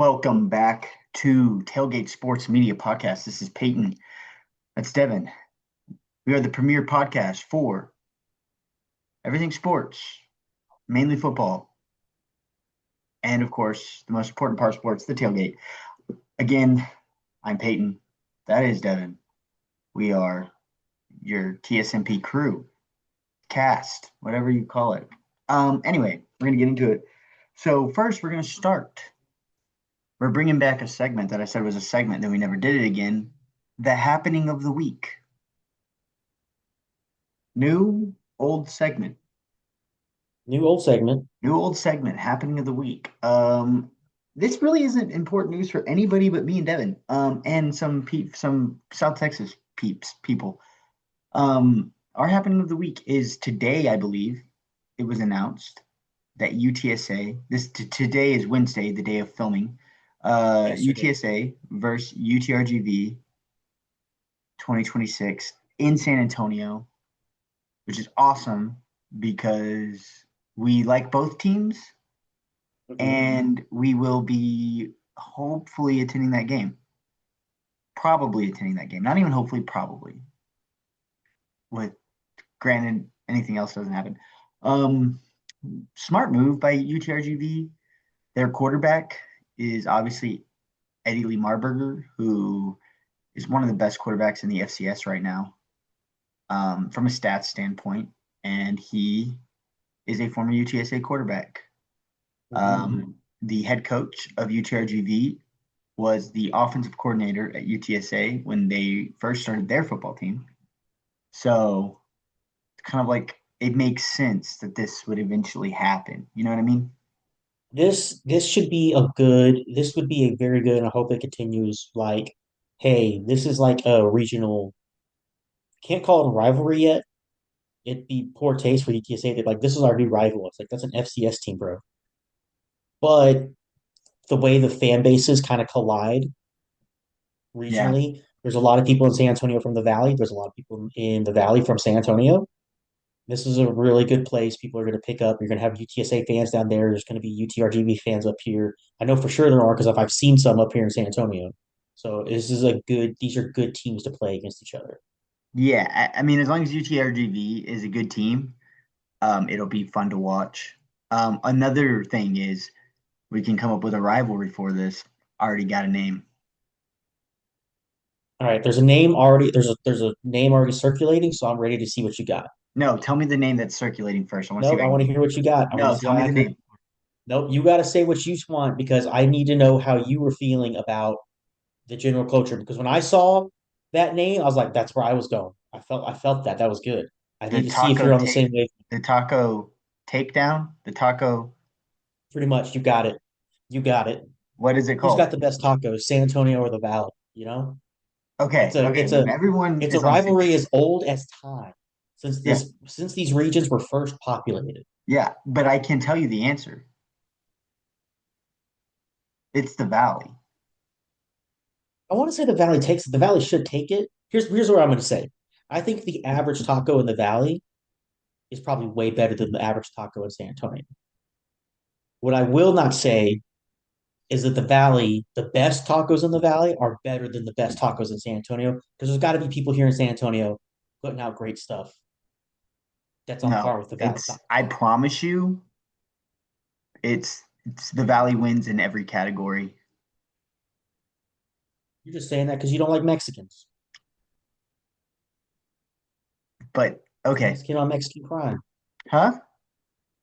Welcome back to Tailgate Sports Media Podcast. This is Peyton. That's Devin. We are the premier podcast for everything sports, mainly football, and of course, the most important part of sports, the tailgate. Again, I'm Peyton. That is Devin. We are your Tsmp crew, cast, whatever you call it. Anyway, we're going to get into it. So first, we're going to start. We're bringing back a segment that I said was a segment, then we never did it again. The happening of the week. New, old segment. New old segment. New, old segment, happening of the week. This really isn't important news for anybody but me and Devin, and some South Texas people. Our happening of the week is today, I believe. It was announced that today is Wednesday, the day of filming. Yesterday. UTSA versus UTRGV 2026 in San Antonio, which is awesome because we like both teams and we will be hopefully attending that game. Probably attending that game. Not even hopefully, probably. With granted, anything else doesn't happen. Smart move by UTRGV. Their quarterback is obviously Eddie Lee Marburger, who is one of the best quarterbacks in the FCS right now, from a stats standpoint, and he is a former UTSA quarterback. The head coach of UTRGV was the offensive coordinator at UTSA when they first started their football team. So it's kind of like it makes sense that this would eventually happen. You know what I mean? This would be a very good, and I hope it continues. Like, hey, this is like a regional, can't call it a rivalry yet. It'd be poor taste for UTSA that like this is our new rival. It's like that's an FCS team, bro. But the way the fan bases kind of collide Yeah. regionally, there's a lot of people in San Antonio from the Valley. There's a lot of people in the Valley from San Antonio. This is a really good place. People are going to pick up. You're going to have UTSA fans down there. There's going to be UTRGV fans up here. I know for sure there are because I've seen some up here in San Antonio. So these are good teams to play against each other. Yeah. I mean, as long as UTRGV is a good team, it'll be fun to watch. Another thing is we can come up with a rivalry for this. Already got a name. All right, there's a name already. There's a name already circulating, so I'm ready to see what you got. No, tell me the name that's circulating first. I want to see if Nope, I I can want to get. hear what you got. I want to No, see tell how me the accurate. name. Nope, you got to say what you want because I need to know how you were feeling about the general culture. Because when I saw that name, I was like, that's where I was going. I felt that was good. I The need to see if taco you're on the tape, same wave. the taco takedown, the taco. Pretty much, you got it. You got it. What is it Who's got called? the best tacos, San Antonio or the Valley? Okay, okay. It's a Everyone it's a is on the same rivalry page. as old as time Yeah, since these regions were first populated. yeah. But I can tell you the answer. It's the Valley. I want to say the Valley should take it. Here's what I'm going to say. I think the average taco in the Valley is probably way better than the average taco in San Antonio. What I will not say is that the best tacos in the Valley are better than the best tacos in San Antonio because there's got to be people here in San Antonio putting out great stuff that's on No, par with the Valley it's. taco. I promise you, it's the Valley wins in every category. You're just saying that because you don't like Mexicans. But That's okay, Mexican on Mexican crime. huh?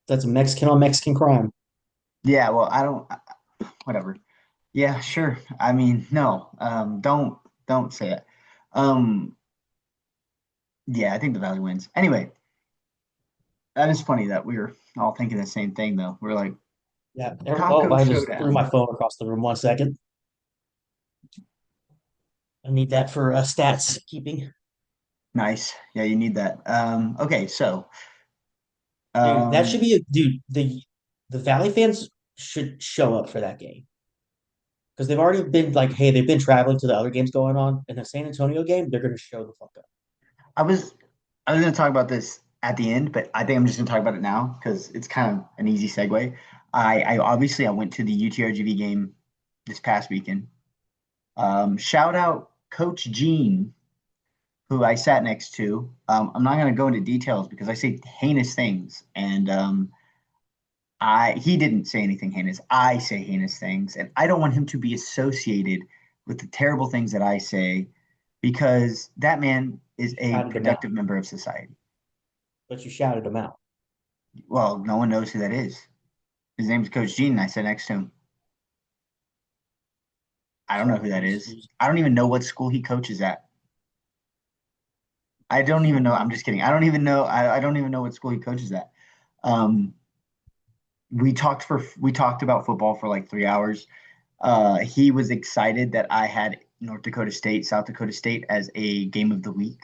That's a Mexican on Mexican crime. Yeah. Well, I don't. Whatever. Yeah, sure. I mean, no. Don't say it. Um. Yeah, I think the Valley wins. Anyway, that is funny that we were all thinking the same thing, though. We're like Yeah. Oh, taco I just threw my showdown. phone across the room. 1 second. I need that for stats keeping. Nice. Yeah, you need that. Okay, so Dude, that should um, be a dude. The Valley fans should show up for that game because they've already been like, hey, they've been traveling to the other games going on. In the San Antonio game, they're going to show the fuck up. I was I was gonna talk about this at the end, but I think I'm just gonna talk about it now because it's kind of an easy segue. I obviously I went to the UTRGV game this past weekend. Shout out Coach Gene, who I sat next to. I'm not going to go into details because I say heinous things, and I he didn't say anything heinous. I say heinous things, and I don't want him to be associated with the terrible things that I say because that man is a Shouted him out, productive member of society. but you shouted him out. Well, no one knows who that is. His name's Coach Gene, and I sat next to him. I don't know So who that is. you I don't even know what school he coaches at. I don't even know. I'm just kidding. I don't even know. I don't even know what school he coaches at. Um, we talked about football for like 3 hours. He was excited that I had North Dakota State, South Dakota State as a game of the week.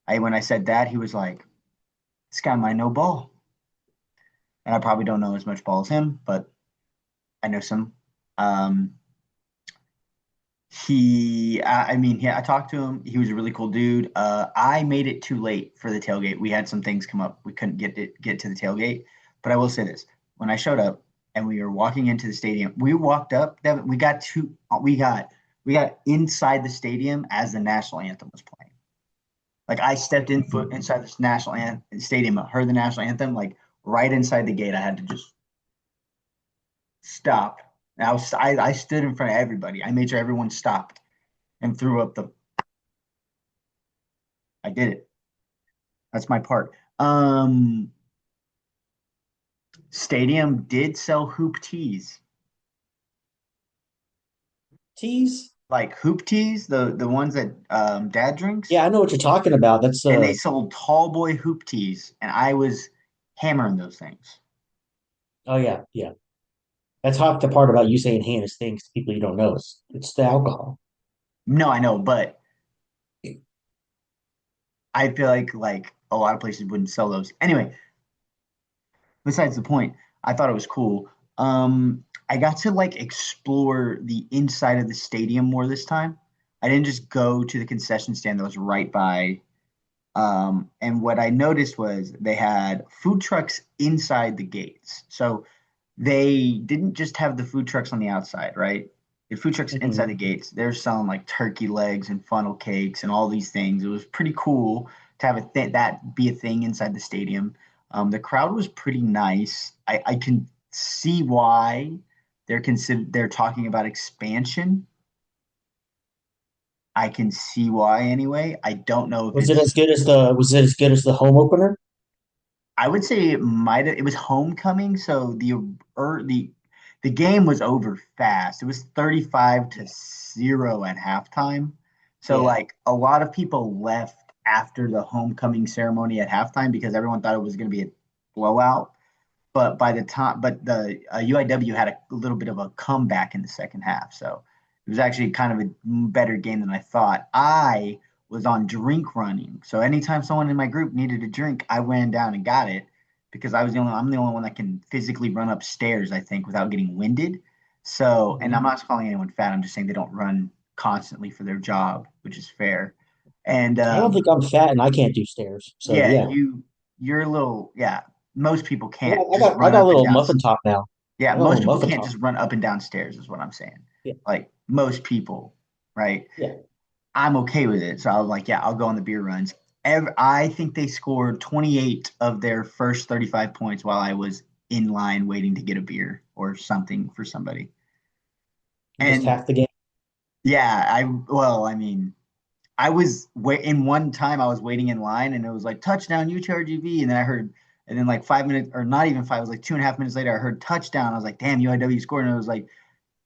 When I said that, he was like, "This guy might know ball," and I probably don't know as much ball as him, but I know some. Um, I talked to him. He was a really cool dude. I made it too late for the tailgate. We had some things come up. We couldn't get to the tailgate. But I will say this: when I showed up and we were walking into the stadium, we walked up. We got inside the stadium as the national anthem was playing. Like I stepped in foot inside this stadium, heard the national anthem, like right inside the gate. I had to just stop. I stood in front of everybody. I made sure everyone stopped and threw up the. I did it. That's my part. Stadium did sell hoop tees, tease. like hoop tees, the ones that dad drinks, Yeah, I know what you're talking about. That's and they sold tall boy hoop tees, and I was hammering those things. oh yeah, yeah. That's half the part about you saying heinous things to people you don't know. It's the alcohol. No, I know, but I feel like a lot of places wouldn't sell those. Anyway, besides the point, I thought it was cool. I got to like explore the inside of the stadium more this time. I didn't just go to the concession stand that was right by. And what I noticed was they had food trucks inside the gates. So they didn't just have the food trucks on the outside, right? The food trucks inside Hmm. the gates. They're selling like turkey legs and funnel cakes and all these things. It was pretty cool to have that be a thing inside the stadium. The crowd was pretty nice. I can see why they're talking about expansion. I can see why anyway. I don't know if Was it it's. as good as the home opener? I would say it might have. It was homecoming, so the game was over fast. It was 35-0 at halftime. So Yeah. like a lot of people left after the homecoming ceremony at halftime because everyone thought it was going to be a blowout. But the UIW had a little bit of a comeback in the second half, so it was actually kind of a better game than I thought. I was on drink running, so anytime someone in my group needed a drink, I ran down and got it because I'm the only one that can physically run upstairs, I think, without getting winded. So, and I'm Hmm. not calling anyone fat. I'm just saying they don't run constantly for their job, which is fair. And I don't think I'm fat and I can't do stairs. So yeah, yeah, you're a little yeah. Most people I can't got I just got I run got a up and little down. muffin top now. Yeah, I got a most little people muffin can't top. just run up and down stairs, is what I'm saying. Yeah, Like most people, right? yeah. I'm okay with it. So I was like, yeah, I'll go on the beer runs. I think they scored 28 of their first 35 points while I was in line waiting to get a beer or something for somebody. You missed And half the game. yeah, I mean, in one time I was waiting in line and it was like touchdown UTRGV. And then and then like 5 minutes or not even five, it was like 2.5 minutes later, I heard touchdown. I was like, damn, UIW scored. And it was like,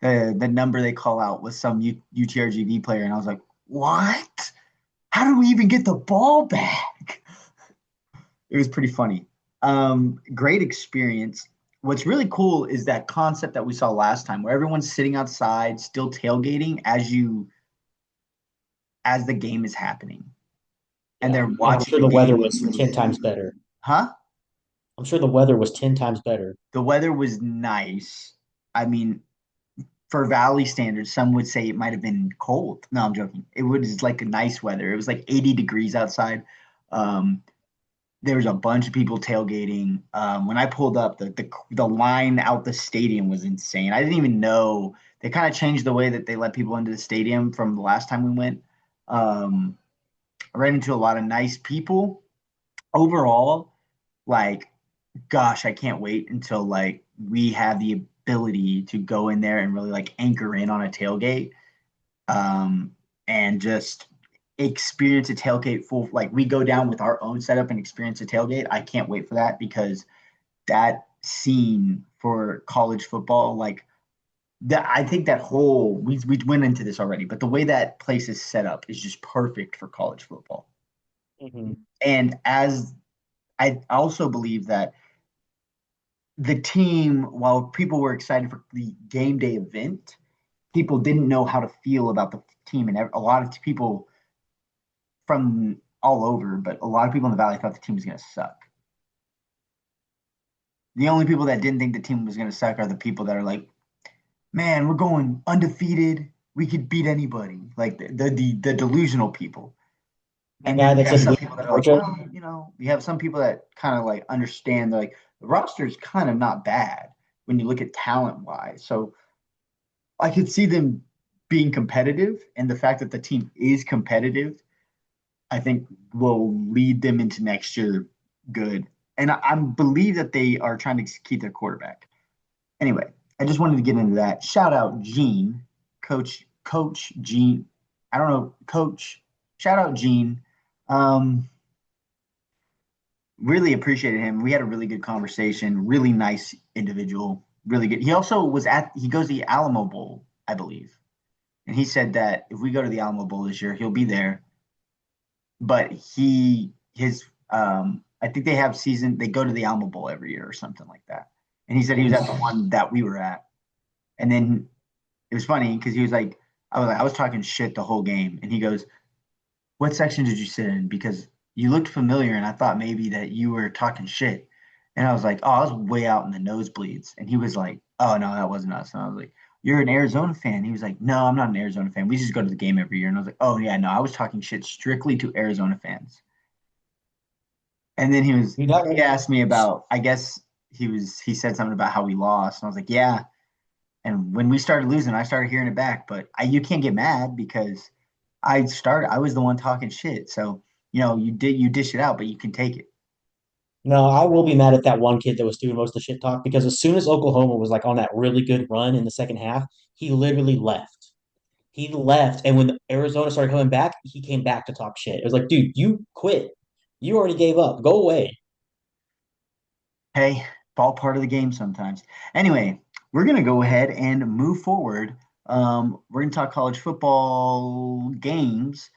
the number they call out was some UTRGV player, and I was like, "What? How did we even get the ball back?" It was pretty funny. Great experience. What's really cool is that concept that we saw last time, where everyone's sitting outside, still tailgating as the game is happening, and Yeah, they're and I'm watching sure the the weather game. was 10 times better. Huh? I'm sure the weather was 10 times better. The weather was nice. I mean, for Valley standards, some would say it might have been cold. No, I'm joking. It was like a nice weather. It was like 80 degrees outside. Um, there was a bunch of people tailgating. When I pulled up, the line out the stadium was insane. I didn't even know they kind of changed the way that they let people into the stadium from the last time we went. Um, I ran into a lot of nice people. Overall, like, gosh, I can't wait until like we have the ability to go in there and really like anchor in on a tailgate, um, and just experience a tailgate full. Like we go down with our own setup and experience a tailgate. I can't wait for that because that scene for college football, like that, I think that whole we went into this already, but the way that place is set up is just perfect for college football. Hmm. And as I also believe that the team, while people were excited for the game day event, people didn't know how to feel about the team, and a lot of people from all over, but a lot of people in the Valley thought the team was going to suck. The only people that didn't think the team was going to suck are the people that are like, "Man, we're going undefeated. We could beat anybody." Like the delusional people. The And guy then you that have said some we people that are like, Georgia. well, you have some people that kind of like understand. They're like, the roster is kind of not bad when you look at talent wise. So I could see them being competitive, and the fact that the team is competitive, I think, will lead them into next year good. And I believe that they are trying to keep their quarterback. Anyway, I just wanted to get into that. Shout out Gene, Coach Gene. I don't know, Coach. Shout out Gene. Um, really appreciated him. We had a really good conversation. Really nice individual. Really good. He also was at. He goes to the Alamo Bowl, I believe, and he said that if we go to the Alamo Bowl this year, he'll be there. But I think they have season. They go to the Alamo Bowl every year or something like that. And he said he was at the one that we were at, and then it was funny because he was like, I was talking shit the whole game, and he goes, "What section did you sit in? Because you looked familiar, and I thought maybe that you were talking shit." And I was like, "Oh, I was way out in the nosebleeds." And he was like, "Oh no, that wasn't us." And I was like, "You're an Arizona fan?" He was like, "No, I'm not an Arizona fan. We just go to the game every year." And I was like, "Oh yeah, no, I was talking shit strictly to Arizona fans." And then You got he it. asked me about, I guess he said something about how we lost, and I was like, "Yeah." And when we started losing, I started hearing it back. But you can't get mad because I was the one talking shit. So, you dish it out, but you can take it. No, I will be mad at that one kid that was doing most of the shit talk because as soon as Oklahoma was like on that really good run in the second half, he literally left. He left, and when Arizona started coming back, he came back to talk shit. It was like, dude, you quit. You already gave up. Go away. Hey, all part of the game sometimes. Anyway, we're gonna go ahead and move forward. We're gonna talk college football games.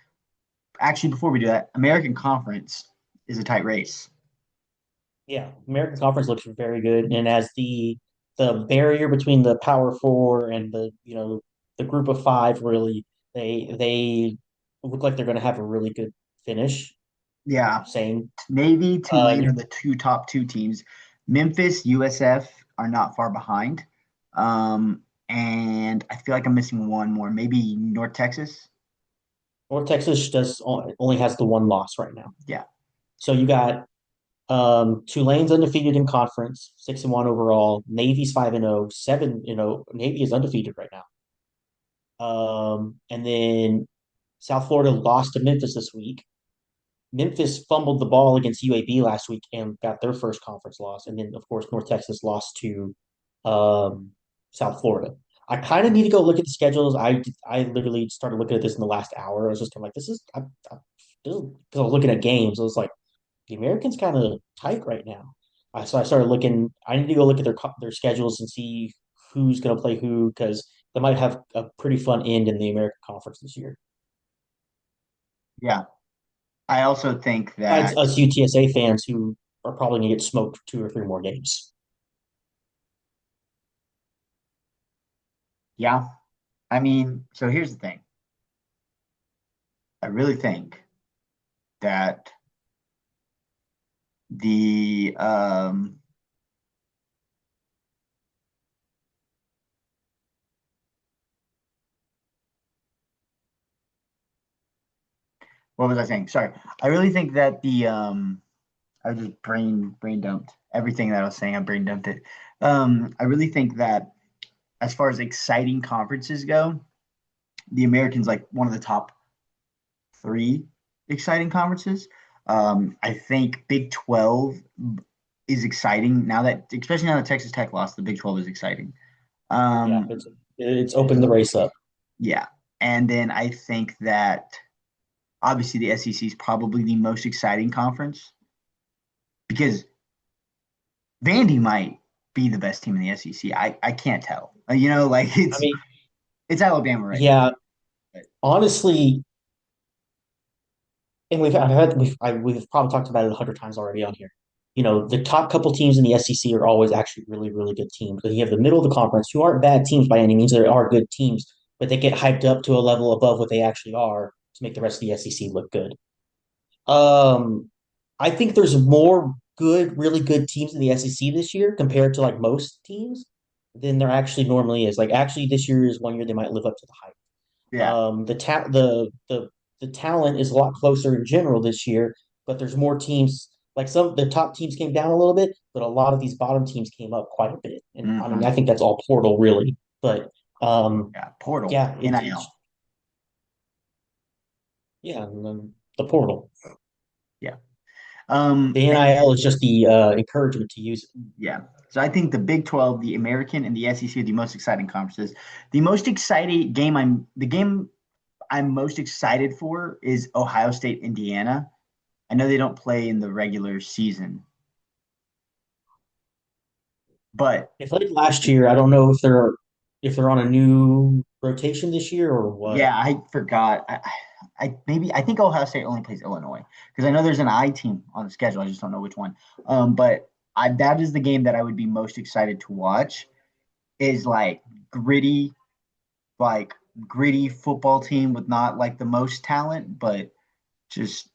Actually, before we do that, American Conference is a tight race. Yeah, American Conference looks very good, and as the barrier between the Power Four and the Group of Five really they look like they're going to have a really good finish. Yeah, Same. Navy, Tulane You are the top two teams. Memphis, USF are not far behind. And I feel like I'm missing one more. Maybe North Texas. North Texas does only has the one loss right now. Yeah, So you got Tulane's undefeated in conference, 6-1 overall. Navy's 5-0, 7-0. Navy is undefeated right now. And then South Florida lost to Memphis this week. Memphis fumbled the ball against UAB last week and got their first conference loss. And then, of course, North Texas lost to um, South Florida. I kind of need to go look at the schedules. I literally started looking at this in the last hour. I was just kind of like, because I was looking at games. I was like, the Americans kind of tight right now. So I started looking. I need to go look at their schedules and see who's going to play who because they might have a pretty fun end in the American Conference this year. yeah. I also think Besides that, us UTSA fans who are probably going to get smoked 2 or 3 more games. yeah. I mean, so here's the thing. I really think that the what was I saying? Sorry. I really think that I just brain dumped everything that I was saying. I brain dumped it. I really think that as far as exciting conferences go, the American's like one of the top three exciting conferences. I think Big 12 is exciting now that, especially now that Texas Tech lost, the Big 12 is exciting. Yeah, Um, it's opened the race up. yeah. And then I think that obviously the SEC is probably the most exciting conference because Vandy might be the best team in the SEC. I can't tell. Like I it's mean, it's Alabama right now. yeah, But honestly, and we've probably talked about it 100 times already on here. The top couple teams in the SEC are always actually really, really good teams. But you have the middle of the conference, who aren't bad teams by any means. They are good teams, but they get hyped up to a level above what they actually are to make the rest of the SEC look good. Um, I think there's more good, really good teams in the SEC this year compared to like most teams than there actually normally is. Like actually, this year is one year they might live up to the hype. yeah. The talent is a lot closer in general this year, but there's more teams. Like some the top teams came down a little bit, but a lot of these bottom teams came up quite a bit. And I mean, Hmm. I think that's all portal really. But Yeah. Portal. yeah, NIL. yeah, and then the portal. Yeah. The And NIL is then just the encouragement to use it. yeah. So I think the Big 12, the American, and the SEC are the most exciting conferences. The game I'm most excited for is Ohio State, Indiana. I know they don't play in the regular season, but They played last year. I don't know if they're on a new rotation this year or what. yeah, I forgot. I think Ohio State only plays Illinois because I know there's an I team on the schedule. I just don't know which one. But that is the game that I would be most excited to watch. Is gritty, like gritty football team with not like the most talent, but just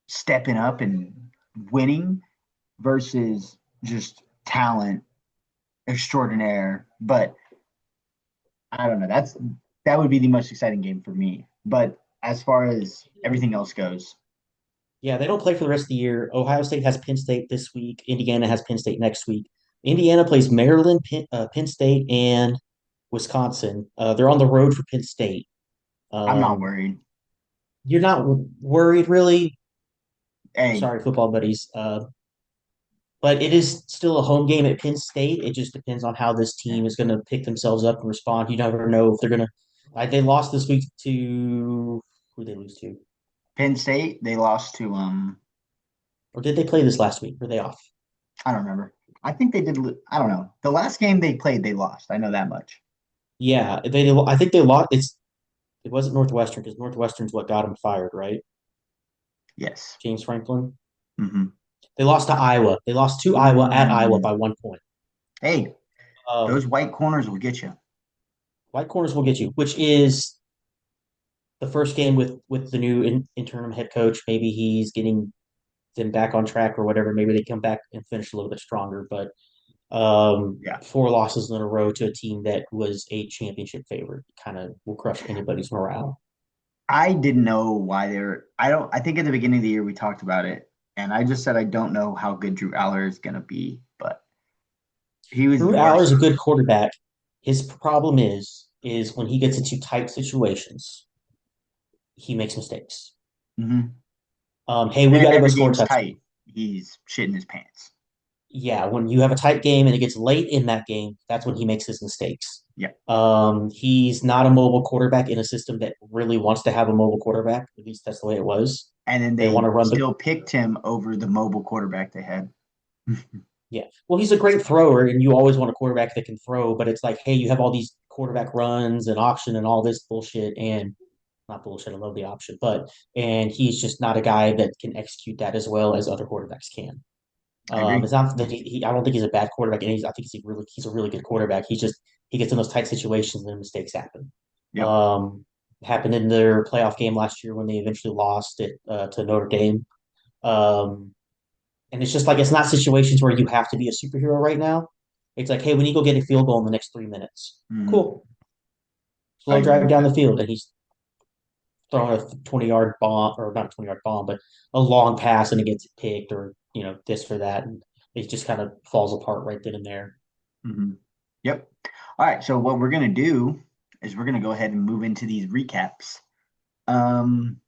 stepping up and winning versus just talent extraordinaire. But I don't know. That would be the most exciting game for me. But as far as everything else goes, Yeah, they don't play for the rest of the year. Ohio State has Penn State this week. Indiana has Penn State next week. Indiana plays Maryland, Penn State, and Wisconsin. They're on the road for Penn State. I'm not Um, worried. you're not worried, really. Hey, Sorry, football buddies. But it is still a home game at Penn State. It just depends on how this yeah. team is going to pick themselves up and respond. You never know if they're going to. They lost this week to who did they lose to, Penn State, they lost to or did they play this last week? Were they off? I don't remember. I think they did. I don't know. The last game they played, they lost. I know that much. Yeah, they. I think they lost. It wasn't Northwestern because Northwestern's what got him fired, right? Yes. James Franklin. Hmm. They lost to Iowa. They lost to Iowa at Iowa by 1 point. Hey, those Um, white corners will get you. White corners will get you, which is the first game with the new interim head coach. Maybe he's getting them back on track or whatever. Maybe they come back and finish a little bit stronger. But Yeah. 4 losses in a row to a team that was a championship favorite kind of will crush anybody's morale. I didn't know why they're. I don't. I think at the beginning of the year we talked about it, and I just said I don't know how good Drew Aller is gonna be, but he was Drew the Aller is worst. a good quarterback. His problem is when he gets into tight situations, he makes mistakes. Hmm. Hey, we And got to go every score a game's touchdown. tight. He's shitting his pants. Yeah, when you have a tight game and it gets late in that game, that's when he makes his mistakes. Yeah. He's not a mobile quarterback in a system that really wants to have a mobile quarterback. At least that's the way it was. And then They want they to run the still picked him over the mobile quarterback they had. Yeah. Well, he's a great thrower, and you always want a quarterback that can throw. But it's like, hey, you have all these quarterback runs and option and all this bullshit, and not bullshit. I love the option, but and he's just not a guy that can execute that as well as other quarterbacks can. I agree. It's not that I don't think he's a bad quarterback, and I think he's a really good quarterback. He gets in those tight situations and mistakes happen. Yep. Um, Happened in their playoff game last year when they eventually lost it to Notre Dame. Um, and it's just like it's not situations where you have to be a superhero right now. It's like, hey, we need to go get a field goal in the next 3 minutes. Mm, Cool. I Slow agree drive with down that. the field, and he's throwing a 20-yard bomb, or not a 20-yard bomb, but a long pass, and it gets picked, or this for that, and it just kind of falls apart right then and there. Hmm. Yep. All right, so what we're gonna do is we're gonna go ahead and move into these recaps. Um,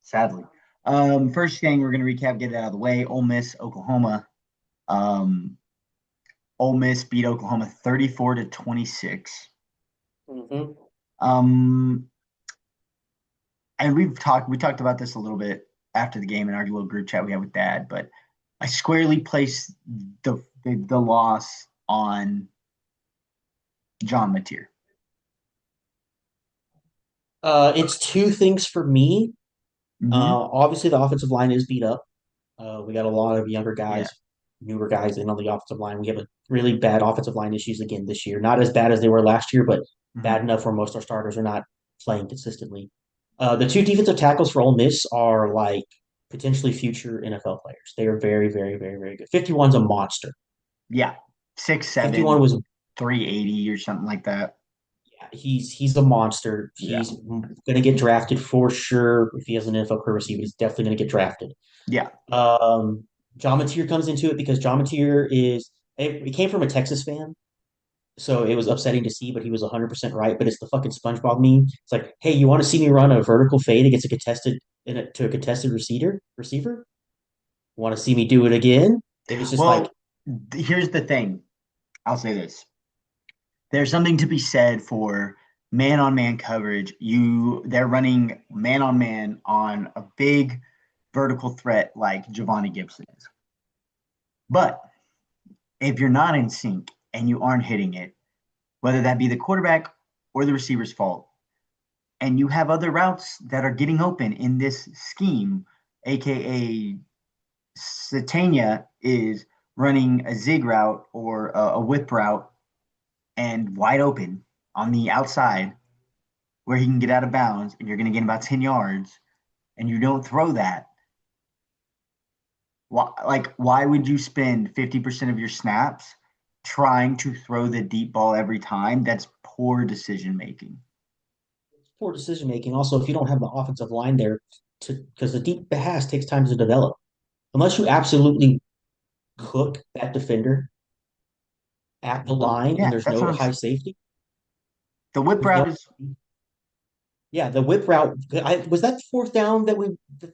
sadly, first thing we're gonna recap, get it out of the way. Ole Miss, Oklahoma. Um, Ole Miss beat Oklahoma 34 to 26. Hmm. Um, and we talked about this a little bit after the game in our little group chat we had with Dad, but I squarely placed the loss on John Mateer. It's two things for me. Hmm. Obviously, the offensive line is beat up. We got a lot of younger Yeah. guys, newer guys in on the offensive line. We have a really bad offensive line issues again this year. Not as bad as they were last year, but Hmm. bad enough where most of our starters are not playing consistently. The two defensive tackles for Ole Miss are like potentially future NFL players. They are very, very, very, very good. 51's a monster. Yeah. Six 51 seven, was 380 or something like that. he's a monster. Yeah. He's gonna get drafted for sure if he has an NFL career receiver. He's definitely gonna get drafted. Yeah. Um, John Mateer comes into it because John Mateer is it came from a Texas fan, so it was upsetting to see, but he was 100% right. But it's the fucking SpongeBob meme. It's like, hey, you want to see me run a vertical fade against a contested to a contested receiver? Want to see me do it again? It was just like, Well, here's the thing. I'll say this. There's something to be said for man on man coverage. They're running man on a big vertical threat like Giovanni Gibson is. But if you're not in sync and you aren't hitting it, whether that be the quarterback or the receiver's fault, and you have other routes that are getting open in this scheme, aka Satania is running a zig route or a whip route and wide open on the outside where he can get out of bounds and you're going to get about 10 yards and you don't throw that. Why would you spend 50% of your snaps trying to throw the deep ball every time? That's poor decision making. poor decision making. Also, if you don't have the offensive line there to because the deep pass takes time to develop. Unless you absolutely cook that defender at the line and Yeah, there's that's what no I'm high saying. safety, The whip there's no route is, yeah, the whip route. Was that the fourth down that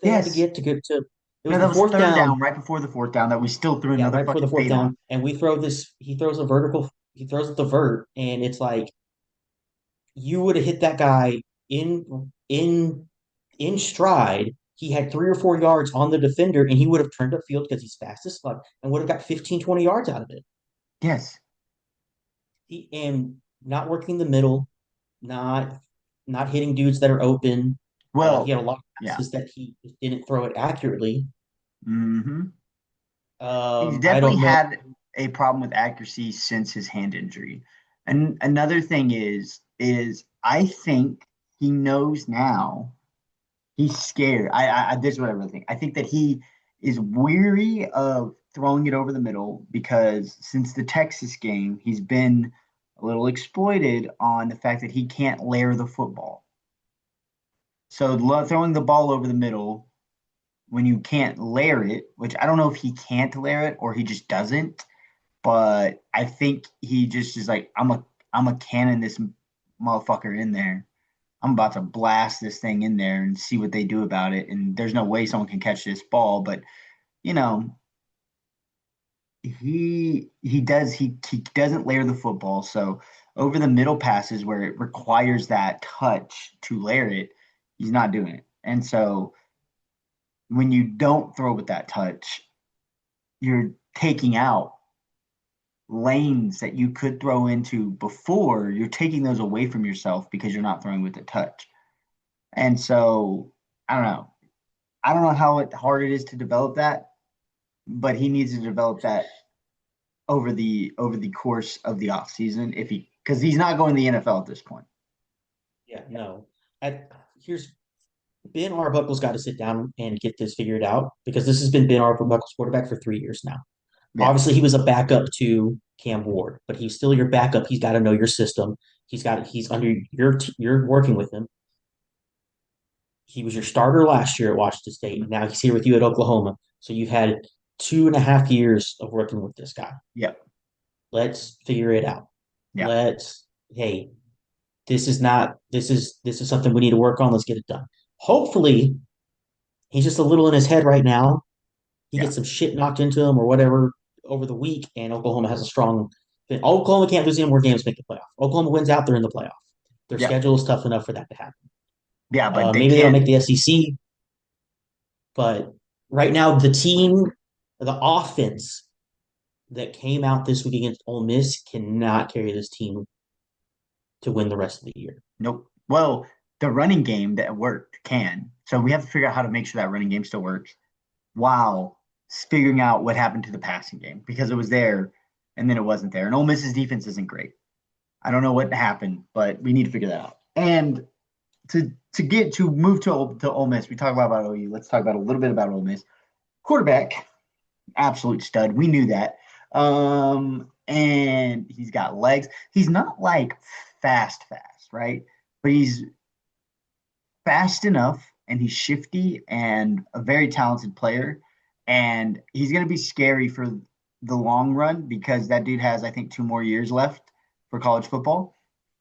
they had to yes. get to. It No, was that the was fourth third down. down, right before the fourth down, that we still threw Yeah, another right before the fucking fourth fade on. down, and we throw this. He throws a vertical. He throws it the vert, and it's like you would have hit that guy in stride. He had 3 or 4 yards on the defender, and he would have turned up field because he's fast as fuck and would have got 15, 20 yards out of it. Yes. And not working the middle, not not hitting dudes that are open. He Well, had a lot of yeah. passes that he didn't throw it accurately. Hmm. He's I definitely don't know. had a problem with accuracy since his hand injury. And another thing is I think he knows now he's scared. This is what I really think. I think that he is weary of throwing it over the middle because since the Texas game, he's been a little exploited on the fact that he can't layer the football. So throwing the ball over the middle when you can't layer it, which I don't know if he can't layer it or he just doesn't, but I think he just is like, I'm a cannon this motherfucker in there. I'm about to blast this thing in there and see what they do about it. And there's no way someone can catch this ball. But you know, he doesn't layer the football. So over the middle passes where it requires that touch to layer it, he's not doing it. And so when you don't throw with that touch, you're taking out lanes that you could throw into before. You're taking those away from yourself because you're not throwing with the touch. And so I don't know. I don't know how hard it is to develop that, but he needs to develop that over the course of the offseason if he because he's not going to the NFL at this point. Yeah, no. Here's Ben Arbuckle's got to sit down and get this figured out because this has been Ben Arbuckle's quarterback for 3 years now. Yeah. Obviously, he was a backup to Cam Ward, but he's still your backup. He's got to know your system. He's under you're working with him. He was your starter last year at Washington State, and now he's here with you at Oklahoma. So you've had 2.5 years of working with this guy. Yep. Let's figure it out. Yeah. Let's hey, this is something we need to work on. Let's get it done. Hopefully, he's just a little in his head right now. He Yeah. gets some shit knocked into him or whatever over the week, and Oklahoma has a strong. Oklahoma can't lose any more games to make the playoff. Oklahoma wins out, they're in the playoff. Their Yeah. schedule is tough enough for that to happen. Yeah. But they Maybe they don't can't. make the SEC, but right now the offense that came out this week against Ole Miss cannot carry this team to win the rest of the year. Nope. Well, the running game that worked can. So we have to figure out how to make sure that running game still works while figuring out what happened to the passing game because it was there and then it wasn't there. And Ole Miss's defense isn't great. I don't know what happened, but we need to figure that out. And to move to Ole Miss, we talk about OU. Let's talk about a little bit about Ole Miss. Quarterback, absolute stud. We knew that. And he's got legs. He's not like fast, right? But he's fast enough and he's shifty and a very talented player. And he's going to be scary for the long run because that dude has, I think, 2 more years left for college football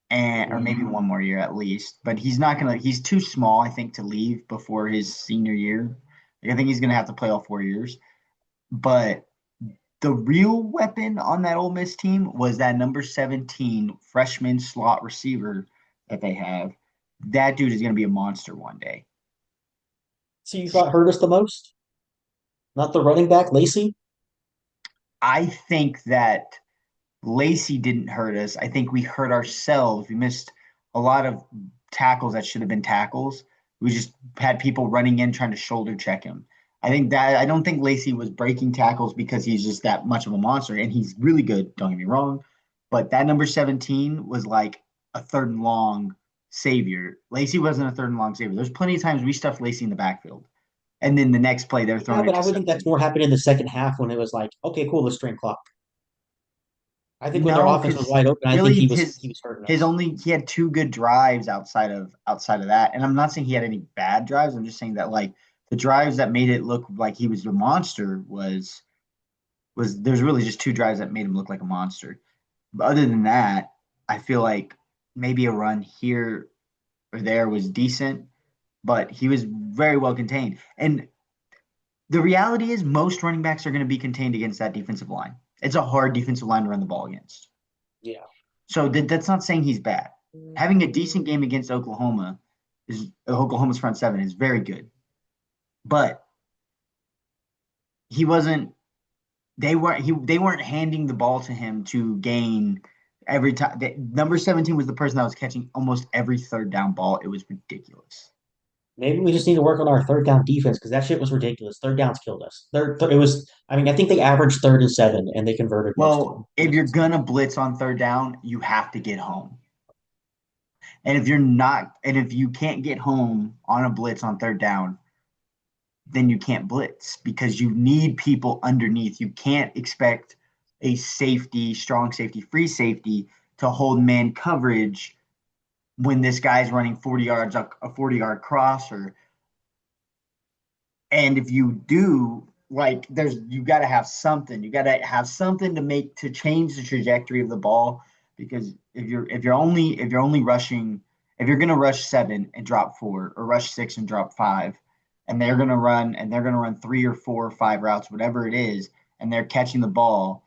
and or maybe 1 more year at least. But he's not gonna. He's too small, I think, to leave before his senior year. I think he's gonna have to play all 4 years. But the real weapon on that Ole Miss team was that number 17 freshman slot receiver that they have. That dude is gonna be a monster one day. So you thought hurt us the most? Not the running back, Lacey? I think that Lacey didn't hurt us. I think we hurt ourselves. We missed a lot of tackles that should have been tackles. We just had people running in trying to shoulder check him. I don't think Lacey was breaking tackles because he's just that much of a monster and he's really good, don't get me wrong. But that number 17 was like a third and long savior. Lacey wasn't a third and long savior. There's plenty of times we stuffed Lacey in the backfield. And then the next play they're Yeah, throwing it but I to would think that's 17. more happened in the second half when it was like, okay, cool, let's drain clock. I think when their No, offense was because wide open, I think really he was hurting us. he had 2 good drives outside of that. And I'm not saying he had any bad drives. I'm just saying that like the drives that made it look like he was a monster was there's really just 2 drives that made him look like a monster. But other than that, I feel like maybe a run here or there was decent, but he was very well contained. And the reality is most running backs are going to be contained against that defensive line. It's a hard defensive line to run the ball against. Yeah. So that's not saying he's bad. Having a decent game against Oklahoma's front seven is very good. But he wasn't they weren't handing the ball to him to gain every time. Number 17 was the person that was catching almost every third down ball. It was ridiculous. Maybe we just need to work on our third down defense because that shit was ridiculous. Third downs killed us. It was. I mean, I think they averaged 3rd and 7, and they converted most of Well, them. It if was you're insane. gonna blitz on third down, you have to get home. And if you're not, and if you can't get home on a blitz on third down, then you can't blitz because you need people underneath. You can't expect a safety, strong safety, free safety to hold man coverage when this guy's running 40 yards, a 40-yard crosser. And if you do, like, you got to have something. You got to have something to change the trajectory of the ball because if you're only rushing, if you're gonna rush 7 and drop 4 or rush 6 and drop 5, and they're gonna run 3 or 4 or 5 routes, whatever it is, and they're catching the ball,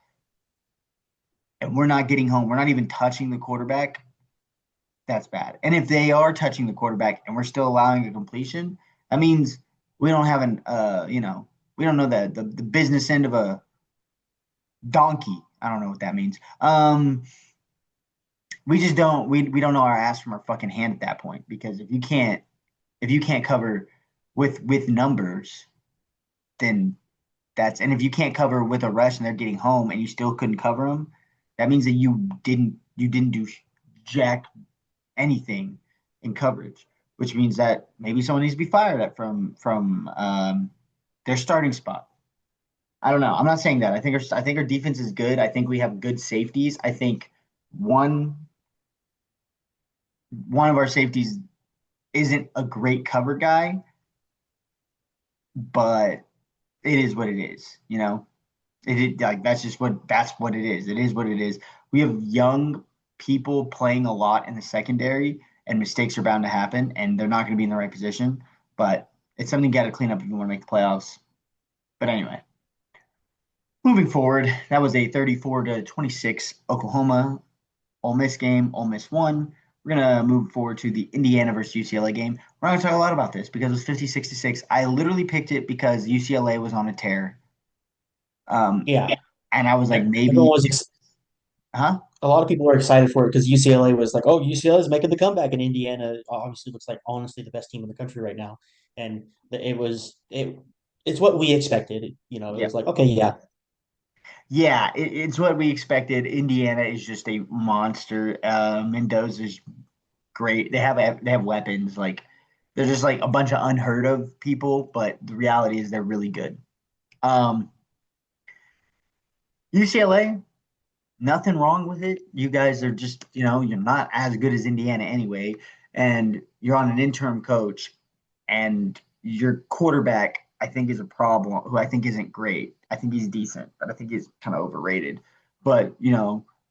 and we're not getting home, we're not even touching the quarterback. That's bad. And if they are touching the quarterback and we're still allowing a completion, that means we don't have we don't know the business end of a donkey. I don't know what that means. We just we don't know our ass from our fucking hand at that point because if you can't cover with numbers, then and if you can't cover with a rush and they're getting home and you still couldn't cover them, that means that you didn't do jack anything in coverage, which means that maybe someone needs to be fired at from their starting spot. I don't know. I'm not saying that. I think our defense is good. I think we have good safeties. I think one one of our safeties isn't a great cover guy, but it is what it is. Like that's what it is. It is what it is. We have young. people playing a lot in the secondary, and mistakes are bound to happen, and they're not going to be in the right position. But it's something you got to clean up if you want to make the playoffs. But anyway, moving forward, that was a 34-26 Oklahoma Ole Miss game. Ole Miss won. We're gonna move forward to the Indiana versus UCLA game. We're not gonna talk a lot about this because it was 50-66. I literally picked it because UCLA was on a tear. Um, Yeah, and I was like, everyone maybe, was huh? a lot of people were excited for it because UCLA was like, oh, UCLA is making the comeback, and Indiana obviously looks like honestly the best team in the country right now, and it's what we expected. You know, it was Yep. like, okay, yeah, Yeah, it's what we expected. Indiana is just a monster. Mendoza's great. They have weapons. Like they're just like a bunch of unheard of people, but the reality is they're really good. Um, UCLA, nothing wrong with it. You guys are just, you're not as good as Indiana anyway, and you're on an interim coach, and your quarterback, I think, is a problem, who I think isn't great. I think he's decent, but I think he's kind of overrated. But, you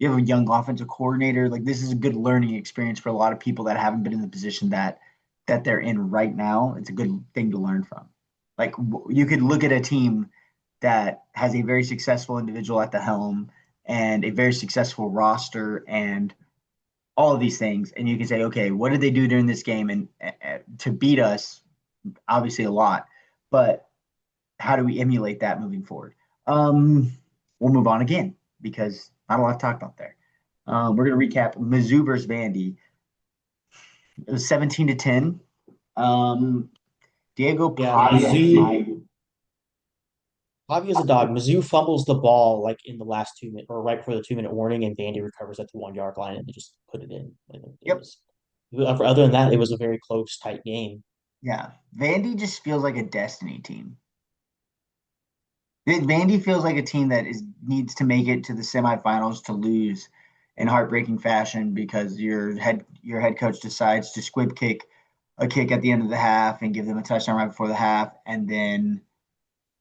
have a young offensive coordinator. Like this is a good learning experience for a lot of people that haven't been in the position that they're in right now. It's a good thing to learn from. Like you could look at a team that has a very successful individual at the helm and a very successful roster and all of these things. And you can say, okay, what did they do during this game and to beat us? Obviously, a lot, but how do we emulate that moving forward? We'll move on again because not a lot to talk about there. We're going to recap Mizzou versus Vandy. It was 17-10. Um, Diego yeah. Pavia. Pavia is a dog. Mizzou fumbles the ball like in the last 2 minutes or right before the 2 minute warning, and Vandy recovers at the 1 yard line and they just put it in. And it Yep. was other than that, it was a very close, tight game. Yeah. Vandy just feels like a destiny team. Vandy feels like a team that needs to make it to the semifinals to lose in heartbreaking fashion because your head coach decides to squib kick a kick at the end of the half and give them a touchdown right before the half, and then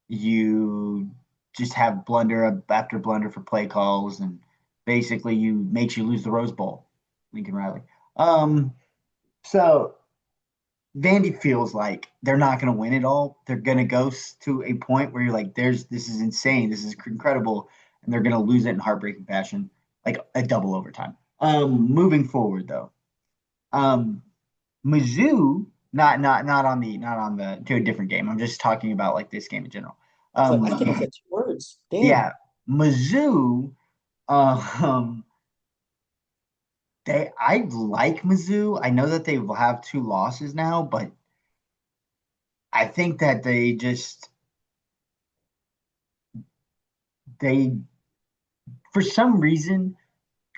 you just have blunder after blunder for play calls, and basically makes you lose the Rose Bowl, Lincoln Riley. So Vandy feels like they're not going to win it all. They're going to go to a point where you're like, this is insane. This is incredible. And they're going to lose it in heartbreaking fashion, like a double overtime. Moving forward though, um, Mizzou, not on the to a different game. I'm just talking about like this game in general. I was like, I Um, can say 2 words. Damn. yeah, Mizzou, um, I like Mizzou. I know that they will have two losses now, but I think that they for some reason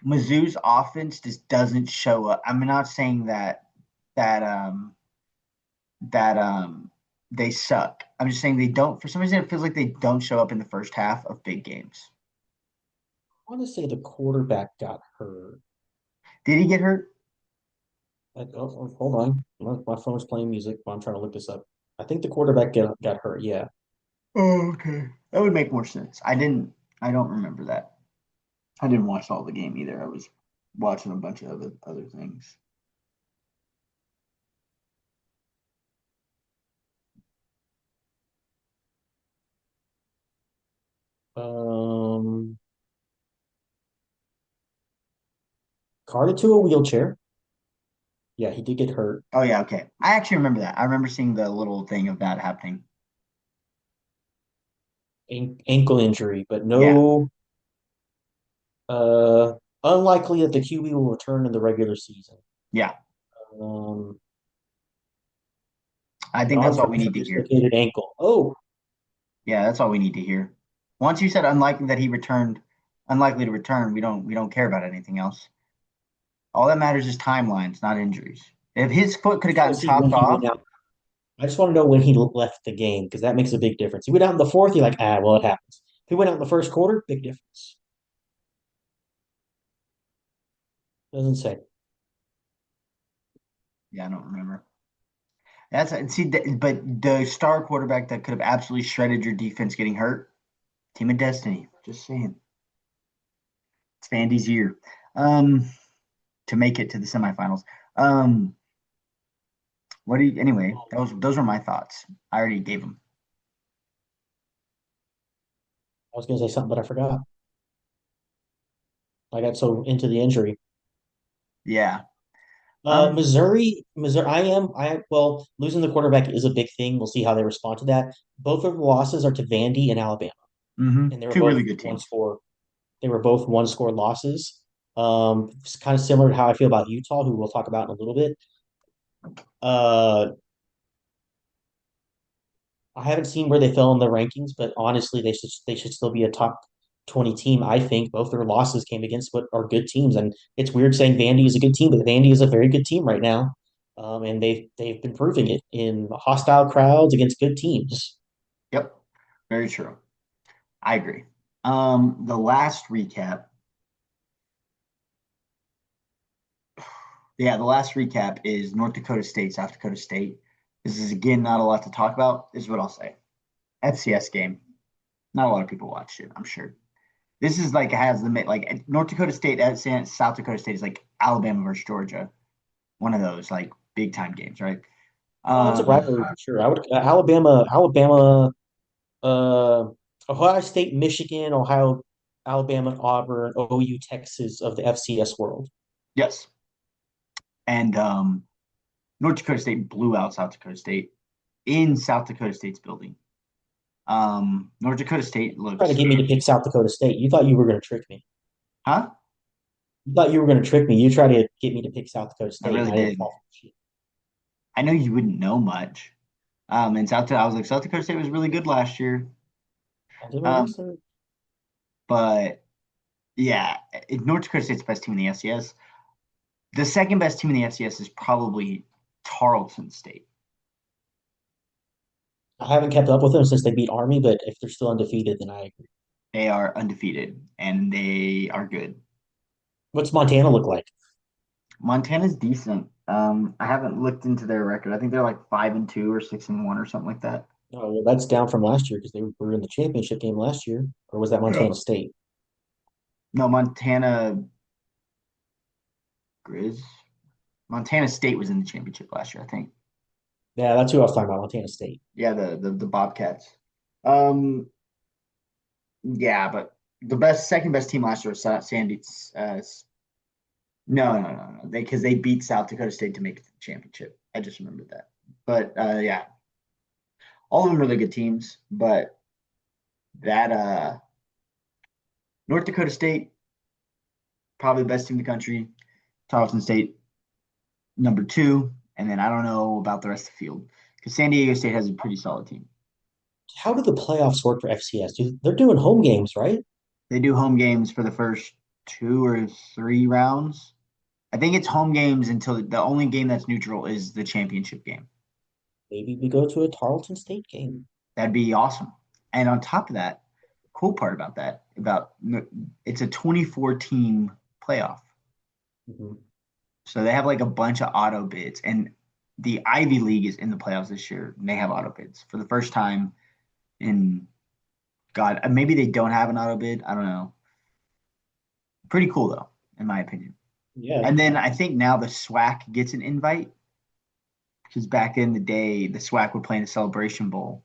Mizzou's offense just doesn't show up. I'm not saying that that they suck. I'm just saying they don't. For some reason, it feels like they don't show up in the first half of big games. I want to say the quarterback got hurt. Did he get hurt? Hold on. My phone's playing music while I'm trying to look this up. I think the quarterback got hurt. Yeah. Oh, okay. That would make more sense. I didn't. I don't remember that. I didn't watch all the game either. I was watching a bunch of other things. Um, Carted to a wheelchair. Yeah, he did get hurt. Oh yeah, okay. I actually remember that. I remember seeing the little thing of that happening. Ankle injury, but Yeah, no. Uh, Unlikely that the QB will return in the regular season. yeah. Um, I think that's all we Non-fracture need to hear. dislocated ankle. Oh, Yeah, that's all we need to hear. Once you said unlikely that he returned, unlikely to return, we don't care about anything else. All that matters is timelines, not injuries. If his foot could I have just want gotten to see when chopped he went off, out. I just want to know when he left the game because that makes a big difference. He went out in the fourth. You're like, well, it happens. If he went out in the first quarter, big difference. Doesn't say. yeah, I don't remember. That's see, but the star quarterback that could have absolutely shredded your defense getting hurt, team of destiny. Just saying, it's Vandy's year. Um, to make it to the semifinals. Um, what do you, anyway, those were my thoughts. I already gave them. I was going to say something, but I forgot. I got so into the injury. Yeah. Um, Missouri. Well, losing the quarterback is a big thing. We'll see how they respond to that. Both of the losses are to Vandy and Alabama, and they were two both really good one teams. score. They were both one score losses. It's kind of similar to how I feel about Utah, who we'll talk about in a little bit. Uh, I haven't seen where they fell in the rankings, but honestly, they should still be a top 20 team. I think both their losses came against what are good teams, and it's weird saying Vandy is a good team, but Vandy is a very good team right now, and they've been proving it in hostile crowds against good teams. Yep. Very true. I agree. The last recap. Yeah, the last recap is North Dakota State, South Dakota State. This is again not a lot to talk about. This is what I'll say. FCS game. Not a lot of people watched it, I'm sure. This is like has the like North Dakota State at South Dakota State is like Alabama versus Georgia, one of those like big time games, right? Oh, it's a Um, rivalry for sure. I would Alabama, uh, Ohio State, Michigan, Ohio, Alabama, Auburn, OU, Texas of the FCS world. yes, and North Dakota State blew out South Dakota State in South Dakota State's building. North Dakota State Try to looks, get me to pick South Dakota State. You thought you were going to trick me. huh? You thought you were going to trick me. You tried to get me to pick South Dakota I State, and really I didn't did. fall for the shit. I know you wouldn't know much. And I was like, South Dakota State was really good last year. I did my Um, research. but yeah, North Dakota State's the best team in the FCS. The second best team in the FCS is probably Tarleton State. I haven't kept up with them since they beat Army, but if they're still undefeated, then I agree. They are undefeated and they are good. What's Montana look like? Montana's decent. I haven't looked into their record. I think they're like 5-2 or 6-1 or something like that. Oh, well, that's down from last year because they were in the championship game last year. Or was that Yeah. Montana State? No, Grizz. Montana State was in the championship last year, I think. Yeah, that's who I was talking about, Montana State. Yeah, the Bobcats. Um, yeah, but second best team last year was Sandy. No. They because they beat South Dakota State to make it to the championship. I just remembered that. But yeah, all of them really good teams. But that North Dakota State probably the best team in the country. Tarleton State number two, and then I don't know about the rest of the field because San Diego State has a pretty solid team. How do the playoffs work for FCS? They're doing home games, right? They do home games for the first 2 or 3 rounds. I think it's home games until the only game that's neutral is the championship game. Maybe we go to a Tarleton State game. That'd be awesome. And on top of that, cool part about that, about it's a 24 team playoff. Mhm. So they have like a bunch of auto bids, and the Ivy League is in the playoffs this year. And they have auto bids for the first time in God. Maybe they don't have an auto bid. I don't know. Pretty cool though, in my opinion. Yeah. And then I think now the SWAC gets an invite because back in the day, the SWAC would play in a Celebration Bowl,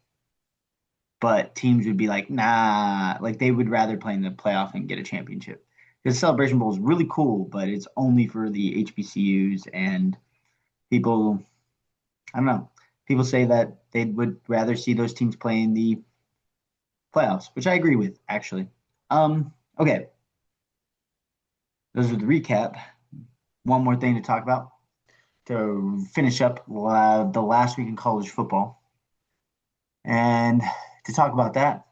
but teams would be like, nah, like they would rather play in the playoff and get a championship. Because Celebration Bowl is really cool, but it's only for the HBCUs and people. I don't know. People say that they would rather see those teams play in the playoffs, which I agree with, actually. Okay, those are the recap. One more thing to talk about to finish up the last week in college football. And to talk about that,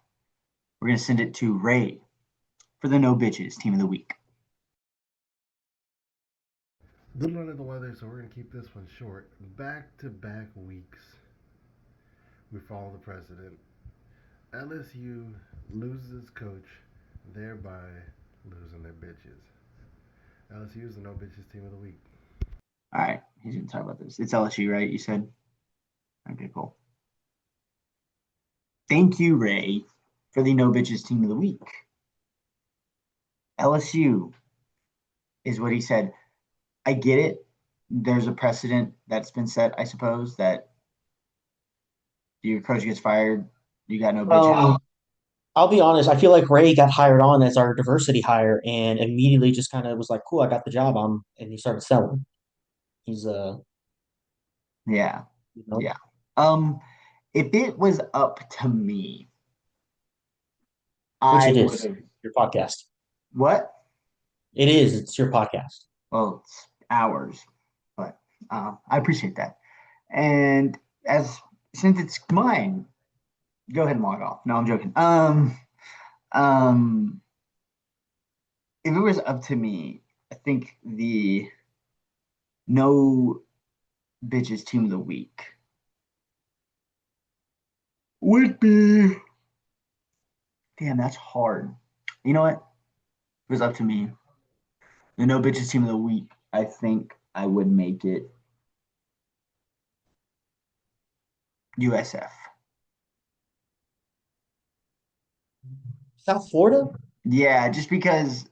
we're going to send it to Ray for the No Bitches Team of the Week. Little under the weather, so we're going to keep this one short. Back to back weeks, we follow the precedent. LSU loses its coach, thereby losing their bitches. LSU is the no bitches team of the week. All right, he's going to talk about this. It's LSU, right? You said? Okay, cool. Thank you, Ray, for the No Bitches Team of the Week. LSU is what he said. I get it. There's a precedent that's been set, I suppose, that your coach gets fired, you got no bitches. Um, I'll be honest. I feel like Ray got hired on as our diversity hire, and immediately just kind of was like, "Cool, I got the job." And he started selling. He's Yeah, you know, yeah. Um, if it was up to me, which I it would is have your podcast. what? It is. It's your podcast. Well, it's hours, but I appreciate that. And as since it's mine, go ahead and log off. No, I'm joking. Um, if it was up to me, I think the no bitches team of the week would be. Damn, that's hard. You know what? If it was up to me, the no bitches team of the week. I think I would make it USF. South Florida. Yeah, just because,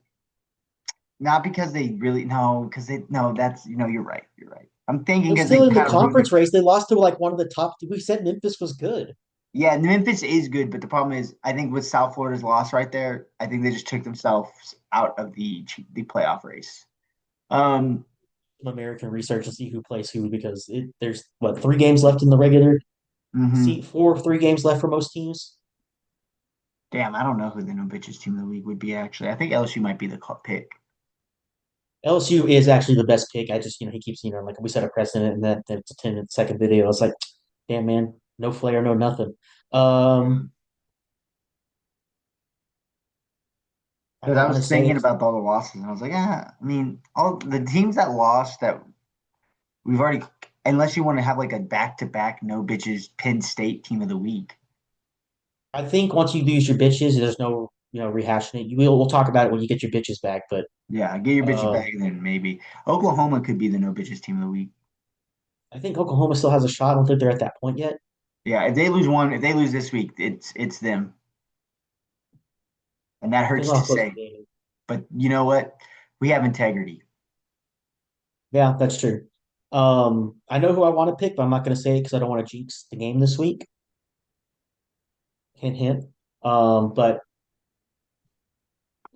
not because they really no, because they no. That's you're right. You're right. I'm thinking They're because they still in the kind of ruined it. conference race. They lost to like one of the top. We said Memphis was good. Yeah, Memphis is good, but the problem is, I think with South Florida's loss right there, I think they just took themselves out of the playoff race. Um, Some American research to see who plays who because there's what 3 games left in the regular mhm. seat, 3 games left for most teams. Damn, I don't know who the no bitches team of the league would be actually. I think LSU might be the pick. LSU is actually the best pick. I just he keeps like we set a precedent in that's a 10-second video. I was like, damn man, no flair, no nothing. Um, I Because I want to was say thinking about all the losses, and I was like, I mean, all the teams that lost that we've already, unless you want to have like a back-to-back no bitches Penn State team of the week. I think once you lose your bitches, there's no rehashing it. We'll talk about it when you get your bitches back, but Yeah, get your bitches um, back, and then maybe Oklahoma could be the no bitches team of the week. I think Oklahoma still has a shot. I don't think they're at that point yet. Yeah, if they lose this week, it's them, and that Depends hurts on to how close say. the game is. But you know what? We have integrity. Yeah, that's true. I know who I want to pick, but I'm not going to say it because I don't want to jinx the game this week. Hint, hint. But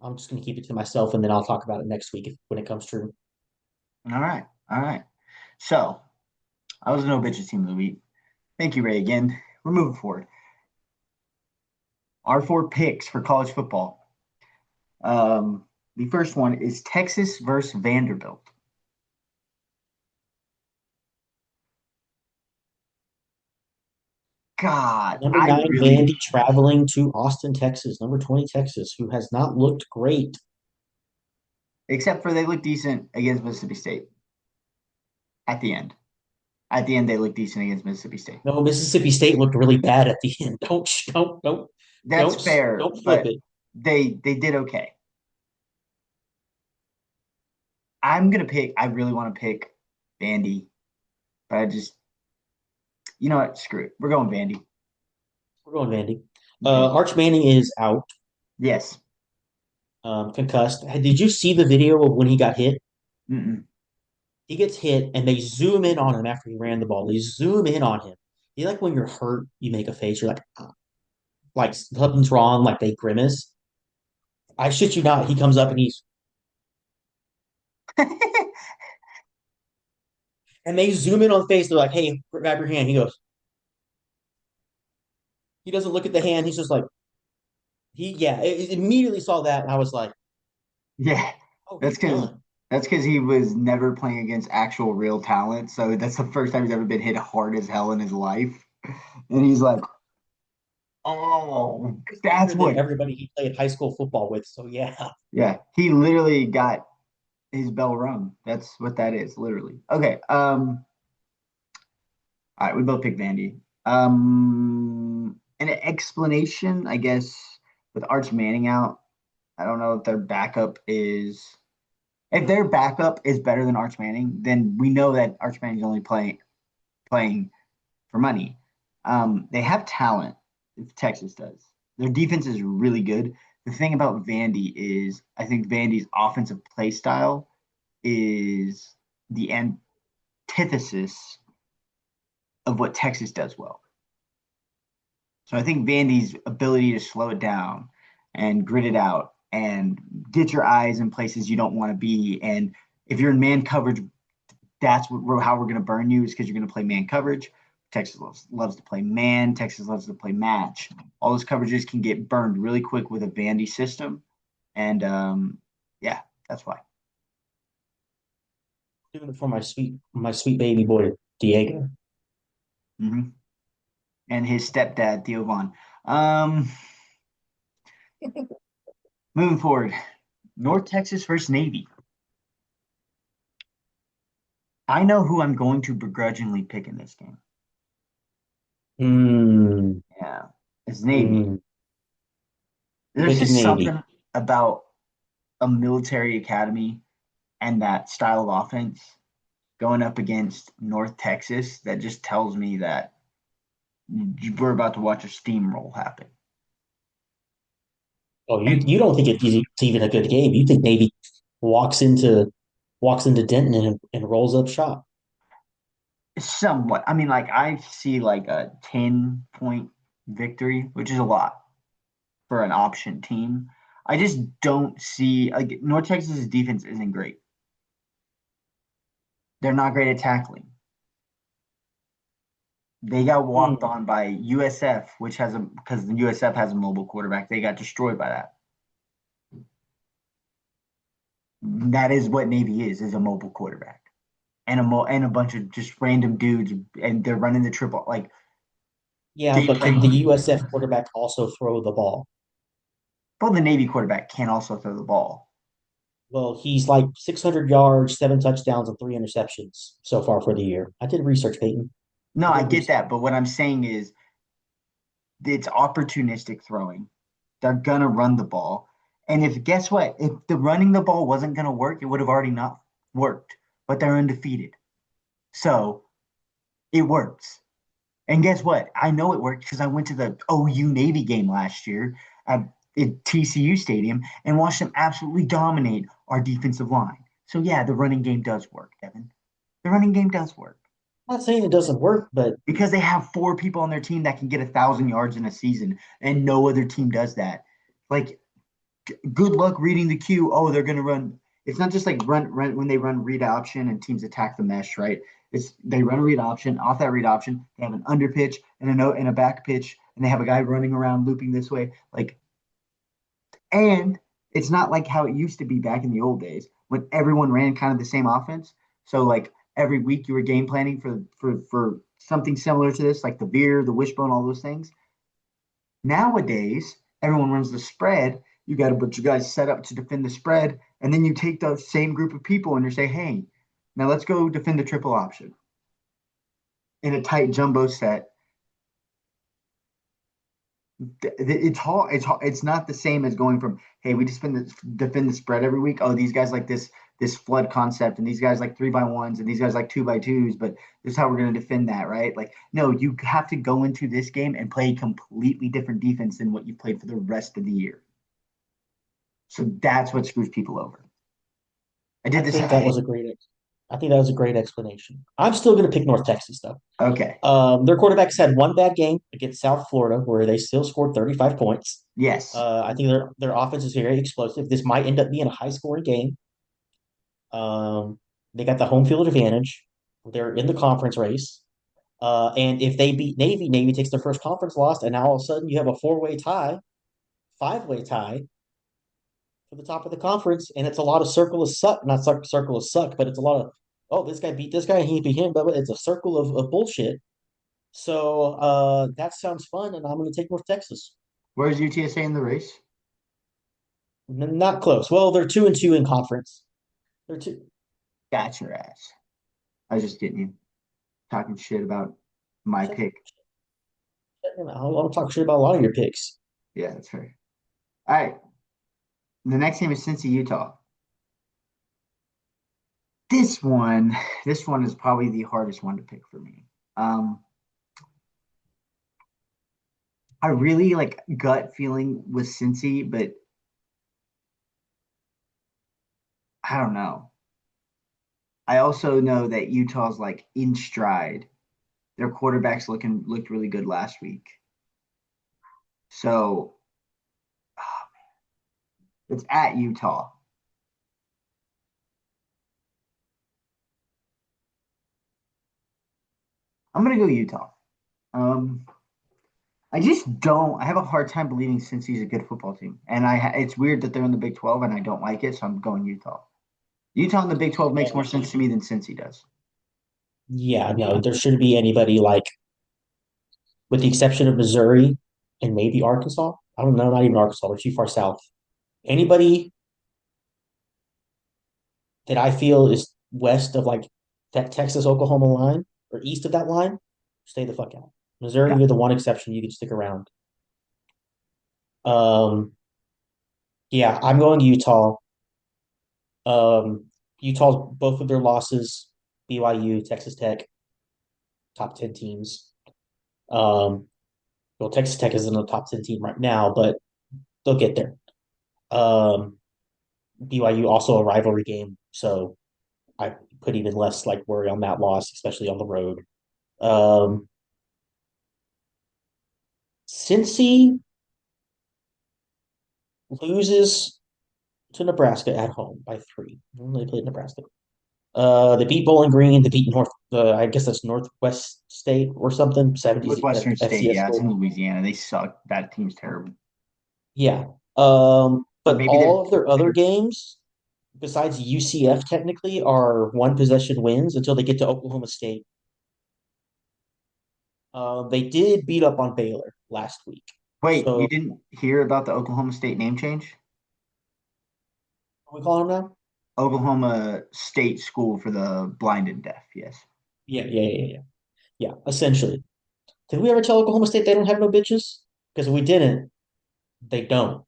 I'm just going to keep it to myself, and then I'll talk about it next week when it comes true. All right, all right. So I was the no bitches team of the week. Thank you, Ray. Again, we're moving forward. Our four picks for college football. The first one is Texas versus Vanderbilt. God, Number I nine, really, Vandy traveling to Austin, Texas. Number 20, Texas, who has not looked great. except for they look decent against Mississippi State at the end. At the end, they look decent against Mississippi State. No, Mississippi State looked really bad at the end. That's fair, Don't flip but it. they did okay. I'm gonna pick. I really want to pick Vandy, but I just, you know what? Screw it. We're going Vandy. We're going Vandy. Vandy. Arch Manning is out, Yes. concussed. Did you see the video of when he got hit? Mm-mm. He gets hit, and they zoom in on him after he ran the ball. They zoom in on him. You like when you're hurt, you make a face. You're like, "Ah," like something's wrong. Like they grimace. I shit you not. He comes up and they zoom in on the face. They're like, "Hey, grab your hand." He goes. He doesn't look at the hand. He's just like immediately saw that, and I was like, Yeah, "Oh, that's he's because done." that's because he was never playing against actual real talent. So that's the first time he's ever been hit hard as hell in his life. And he's like, "Oh, He's that's bigger than what." everybody he played high school football with. So yeah, Yeah, he literally got his bell rung. That's what that is, literally. Okay. All right, we both picked Vandy. An explanation, I guess, with Arch Manning out. I don't know if their backup is. If their backup is better than Arch Manning, then we know that Arch Manning's only playing for money. They have talent, if Texas does. Their defense is really good. The thing about Vandy is, I think Vandy's offensive play style is the antithesis of what Texas does well. So I think Vandy's ability to slow it down and grit it out and get your eyes in places you don't want to be. And if you're in man coverage, that's how we're going to burn you, is because you're going to play man coverage. Texas loves to play man. Texas loves to play match. All those coverages can get burned really quick with a Vandy system. And yeah, that's why. Doing it for my sweet baby boy Diego. Mm-hmm. And his stepdad, Theo Vaughn. Um, moving forward, North Texas versus Navy. I know who I'm going to begrudgingly pick in this game. Hmm. Yeah, it's Navy. You're There's picking just Navy. something about a military academy and that style of offense going up against North Texas that just tells me that we're about to watch a steamroll happen. Oh, And you don't think it's even a good game. You think Navy walks into walks into Denton and rolls up shop. somewhat, I mean, like I see like a 10-point victory, which is a lot for an option team. I just don't see like North Texas's defense isn't great. They're not great at tackling. They got walked Hmm. on by USF, which has a because the USF has a mobile quarterback. They got destroyed by that. That is what Navy is a mobile quarterback and and a bunch of just random dudes, and they're running the triple like Yeah, game but can the plan. USF quarterback also throw the ball? Well, the Navy quarterback can also throw the ball. Well, he's like 600 yards, 7 touchdowns, and 3 interceptions so far for the year. I did research, Peyton. No, I I did get research. that, but what I'm saying is it's opportunistic throwing. They're gonna run the ball. And if guess what? If the running the ball wasn't gonna work, it would have already not worked. But they're undefeated. So it works. And guess what? I know it worked because I went to the OU Navy game last year at TCU Stadium and watched them absolutely dominate our defensive line. So yeah, the running game does work, Devin. The running game does work I'm not saying it doesn't work, but because they have four people on their team that can get 1,000 yards in a season, and no other team does that. Like, good luck reading the cue. Oh, they're going to run. It's not just like run when they run read option and teams attack the mesh, right? It's they run a read option. Off that read option, they have an under pitch and a no and a back pitch, and they have a guy running around looping this way. Like, and it's not like how it used to be back in the old days when everyone ran kind of the same offense. So like every week you were game planning for something similar to this, like the veer, the wishbone, all those things. Nowadays, everyone runs the spread. You got a bunch of guys set up to defend the spread, and then you take the same group of people and you say, "Hey, now let's go defend the triple option in a tight jumbo set." It's hard. It's not the same as going from, "Hey, we just defend the spread every week. Oh, these guys like this flood concept, and these guys like 3-by-1s, and these guys like 2-by-2s. But this is how we're going to defend that, right?" Like, no, you have to go into this game and play a completely different defense than what you played for the rest of the year. So that's what screws people over. I I did this. think that was a great. I think that was a great explanation. I'm still going to pick North Texas though. Okay. Their quarterbacks had one bad game against South Florida where they still scored 35 points. Yes. I think their offense is very explosive. This might end up being a high scoring game. Um, they got the home field advantage. They're in the conference race. And if they beat Navy, Navy takes their first conference loss, and now all of a sudden you have a four-way tie, five-way tie for the top of the conference, and it's a lot of circle of suck, not circle of suck, but it's a lot of oh, this guy beat this guy, and he beat him, but it's a circle of bullshit. So that sounds fun, and I'm going to take North Texas. Where's UTSA in the race? Not close. Well, they're 2-2 in conference. They're two. Got your ass. I was just getting you talking shit about my Shut, pick. I want to talk shit about a lot of your picks. Yeah, that's fair. All right. The next game is Cincy, Utah. This one, this one is probably the hardest one to pick for me. Um, I really like gut feeling with Cincy, but I don't know. I also know that Utah's like in stride. Their quarterbacks looked really good last week. So it's at Utah. I'm gonna go Utah. Um, I just don't. I have a hard time believing Cincy's a good football team, and it's weird that they're in the Big 12, and I don't like it, so I'm going Utah. Utah in the Big 12 makes more sense to me than Cincy does. Yeah, no, there shouldn't be anybody like, with the exception of Missouri and maybe Arkansas. I don't know, not even Arkansas. We're too far south. Anybody that I feel is west of like that Texas Oklahoma line or east of that line, stay the fuck out. Missouri, Yeah, you're the one exception you can stick around. Um, yeah, I'm going Utah. Utah's both of their losses, BYU, Texas Tech, top 10 teams. Um, well, Texas Tech isn't a top 10 team right now, but they'll get there. BYU also a rivalry game, so I put even less like worry on that loss, especially on the road. Um, Cincy loses to Nebraska at home by 3. They played Nebraska. They beat Bowling Green. They beat North. I guess that's Northwest State or something. 70s Northwestern State. FCS Yeah, it's in school. Louisiana. They suck. That team's terrible. Yeah. Or But maybe all of their other games, besides UCF, technically are one possession wins until they get to Oklahoma State. They did beat up on Baylor last week. Wait, you So didn't hear about the Oklahoma State name change? what we call them now? Oklahoma State School for the Blind and Deaf. Yes. Yeah. Essentially, did we ever tell Oklahoma State they don't have no bitches? Because if we didn't, they don't.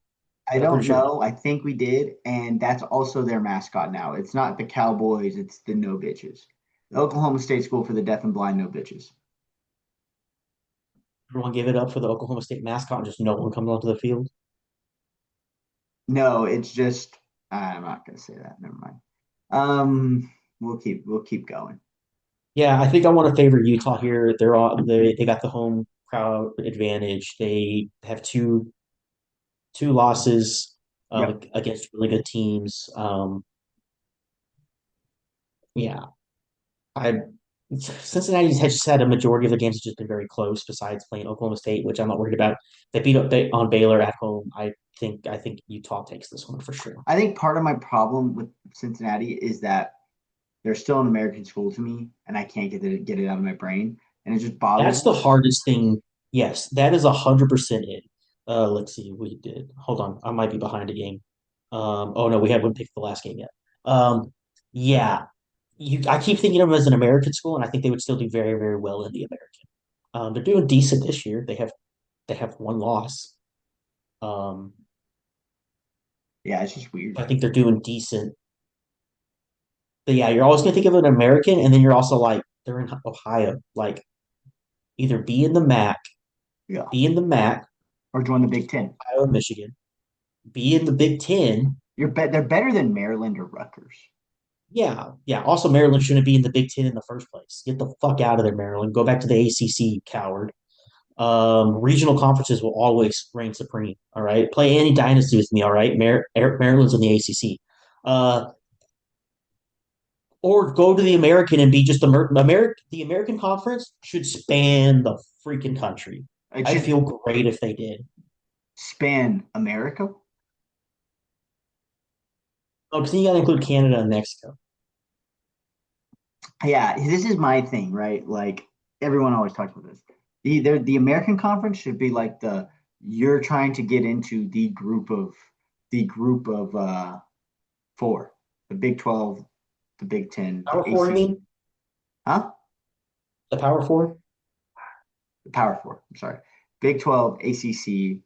I But I'm pretty don't sure we did. know. I think we did, and that's also their mascot now. It's not the Cowboys, it's the No Bitches. The Oklahoma State School for the Deaf and Blind No Bitches. Everyone give it up for the Oklahoma State mascot, and just no one comes onto the field. No, it's just I'm not gonna say that. Never mind. We'll keep going. Yeah, I think I want to favor Utah here. They got the home crowd advantage. They have two losses Yep. against really good teams. Yeah, I Cincinnati has just had a majority of the games have just been very close. Besides playing Oklahoma State, which I'm not worried about. They beat up on Baylor at home. I think Utah takes this one for sure. I think part of my problem with Cincinnati is that they're still an American school to me, and I can't get it out of my brain, and it just bothers That's the me. hardest thing. Yes, that is 100% it. Let's see, we did. Hold on, I might be behind a game. Oh no, we haven't picked the last game yet. Yeah, I keep thinking of them as an American school, and I think they would still do very, very well in the American. They're doing decent this year. They have one loss. Um, Yeah, it's just weird. I think they're doing decent. But yeah, you're always gonna think of an American, and then you're also like they're in Ohio. Like either Yeah. be in the MAC, Or join the which Big is Ten. Ohio and Michigan, be in the Big Ten. They're better than Maryland or Rutgers. Yeah, yeah. Also, Maryland shouldn't be in the Big Ten in the first place. Get the fuck out of there, Maryland. Go back to the ACC, coward. Regional conferences will always reign supreme. All right, play any dynasty with me. All right, Maryland's in the ACC. Or go to the American and be just the American conference should span the freaking country. It I'd should feel great if they did. span America. Oh, because you got to include Canada and Mexico. Yeah, this is my thing, right? Like everyone always talks about this. The American Conference should be like the you're trying to get into the group of four, the Big 12, the Big 10, the Power four, I ACC, mean, huh? the power four. The Power Four. I'm sorry, Big 12, ACC,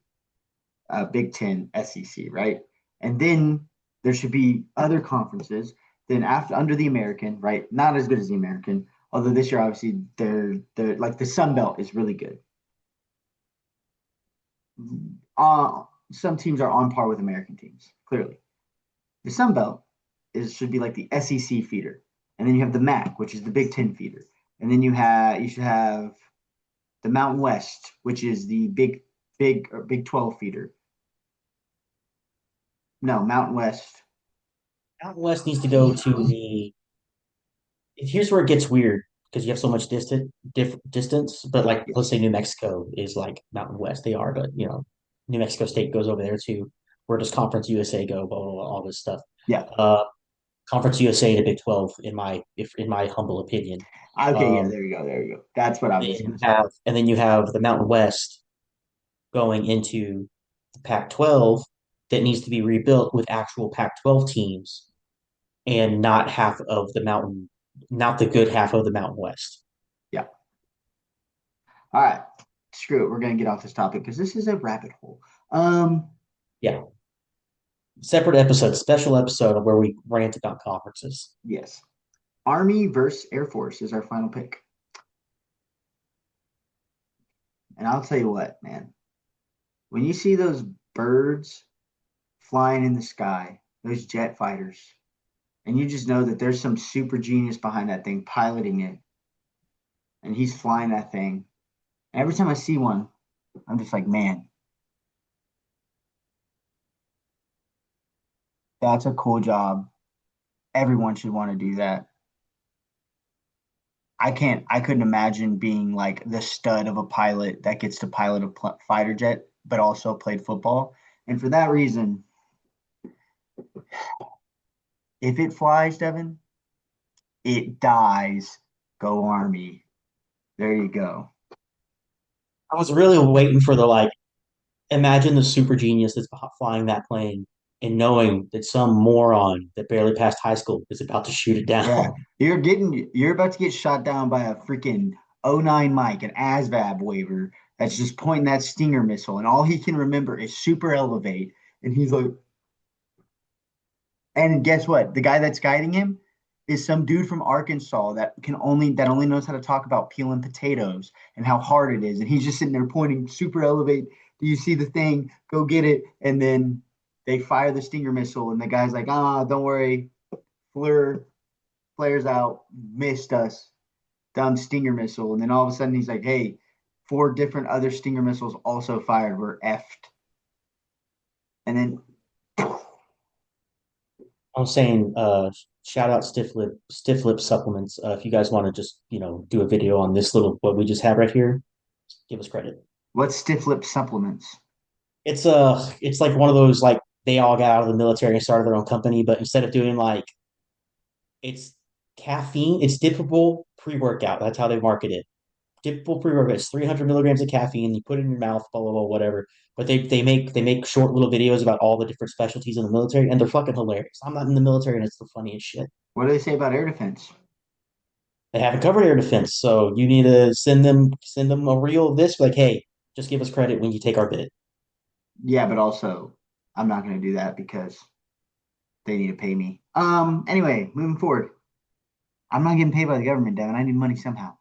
Big 10, SEC, right? And then there should be other conferences. Then after under the American, right? Not as good as the American, although this year obviously they're like the Sun Belt is really good. Some teams are on par with American teams, clearly. The Sun Belt should be like the SEC feeder. and then you have the MAC, which is the Big Ten feeder, and then you should have the Mountain West, which is the Big 12 feeder. No, Mountain West. Mountain West needs to go to the. Here's where it gets weird because you have so much distance. But like, Yeah, let's say New Mexico is like Mountain West. They are, but New Mexico State goes over there too. Where does Conference USA go? Blah blah blah, all this stuff. yeah. Uh, Conference USA to Big 12, in my humble opinion. Okay, yeah. Um, There you go. There you go. That's what I was gonna say. and then you have the Mountain West going into the Pac-12 that needs to be rebuilt with actual Pac-12 teams and not half of the mountain, not the good half of the Mountain West. Yeah. All right. Screw it. We're gonna get off this topic because this is a rabbit hole. Um, Yeah. Separate episode, special episode where we rant about conferences. yes. Army versus Air Force is our final pick. And I'll tell you what, man. When you see those birds flying in the sky, those jet fighters, and you just know that there's some super genius behind that thing piloting it, and he's flying that thing. And every time I see one, I'm just like, man, that's a cool job. Everyone should want to do that. I couldn't imagine being like the stud of a pilot that gets to pilot a fighter jet, but also played football. And for that reason, if it flies, Devin, it dies. Go Army. There you go. I was really waiting for the like, imagine the super genius that's flying that plane and knowing that some moron that barely passed high school is about to shoot it Yeah, down. you're about to get shot down by a freaking '09 Mike, an ASVAB waiver that's just pointing that Stinger missile, and all he can remember is super elevate, and he's like, and guess what? The guy that's guiding him is some dude from Arkansas that only knows how to talk about peeling potatoes and how hard it is, and he's just sitting there pointing super elevate. Do you see the thing? Go get it, and then they fire the Stinger missile, and the guy's like, don't worry, Fleur flares out, missed us, dumb Stinger missile. And then all of a sudden he's like, hey, four different other Stinger missiles also fired. We're effed. And then, I'm saying, shout out Stiff Lip Supplements. If you guys want to just, do a video on this little, what we just have right here, give us credit. what's stiff lip supplements? It's like one of those, like, they all got out of the military and started their own company, but instead of doing like, it's caffeine, it's dippable pre-workout. That's how they market it. Dippable pre-workout. It's 300 milligrams of caffeine. You put it in your mouth, blah blah blah, whatever. But they make short little videos about all the different specialties in the military, and they're fucking hilarious. I'm not in the military, and it's the funniest shit. What do they say about air defense? They haven't covered air defense, so you need to send them a reel of this. Like, hey, just give us credit when you take our bid. Yeah, but also I'm not going to do that because they need to pay me. Anyway, moving forward. I'm not getting paid by the government, Devin. I need money somehow.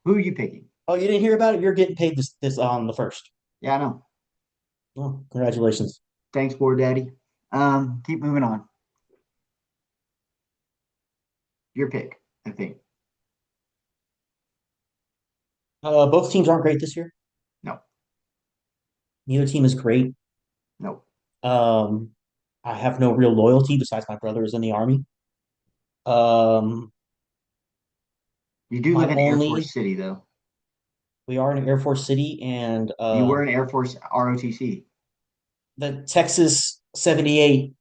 Who are you picking? Oh, you didn't hear about it? You're getting paid this on the first. Yeah, I know. Oh, congratulations. Thanks, Board Daddy. Keep moving on. Your pick, I think. Both teams aren't great this year. No, Neither team is great. no. Um, I have no real loyalty besides my brother is in the army. Um, You do my live in Air only Force City, though. We are in Air Force City, and You were in Air Force ROTC. the Texas 78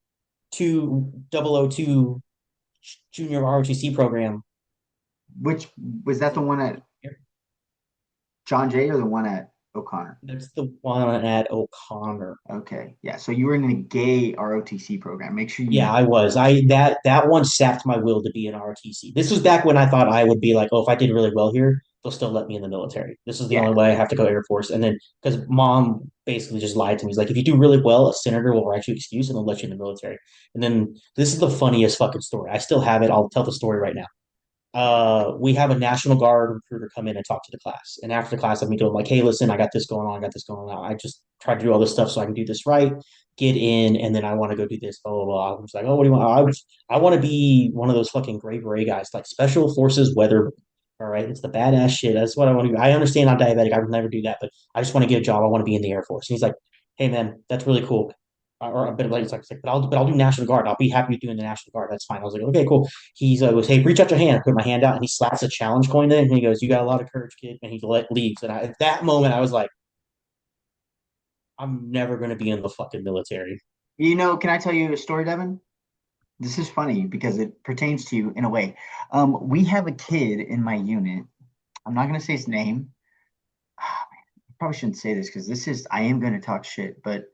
2002 junior ROTC program. Which was that the one at John Jay or the one at O'Connor? That's the one at O'Connor. Okay, yeah. So you were in a gay ROTC program. Make sure you Yeah, know. I was. That one sapped my will to be an ROTC. This was back when I thought I would be like, oh, if I did really well here, they'll still let me in the military. This is the Yeah, only way I have to go Air Force. And then because mom basically just lied to me, he's like, if you do really well, a senator will write you an excuse and they'll let you in the military. And then this is the funniest fucking story. I still have it. I'll tell the story right now. we have a National Guard recruiter come in and talk to the class. And after the class, I meet to him like, hey, listen, I got this going on. I got this going on. I just try to do all this stuff so I can do this right, get in, and then I want to go do this, blah, blah, blah. I was like, oh, what do you want? I want to be one of those fucking gray beret guys, like Special Forces weather. All right. It's the badass shit. That's what I want to do. I understand I'm diabetic. I would never do that, but I just want to get a job. I want to be in the Air Force. And he's like, hey, man, that's really cool. Or a bit like, it's like, but I'll do National Guard. I'll be happy doing the National Guard. That's fine. I was like, okay, cool. He's goes, hey, reach out your hand. I put my hand out, and he slaps a challenge coin in, and he goes, you got a lot of courage, kid. And he leaves. And at that moment, I was like, I'm never going to be in the fucking military. Can I tell you a story, Devin? This is funny because it pertains to you in a way. We have a kid in my unit. I'm not going to say his name. I probably shouldn't say this because I am going to talk shit, but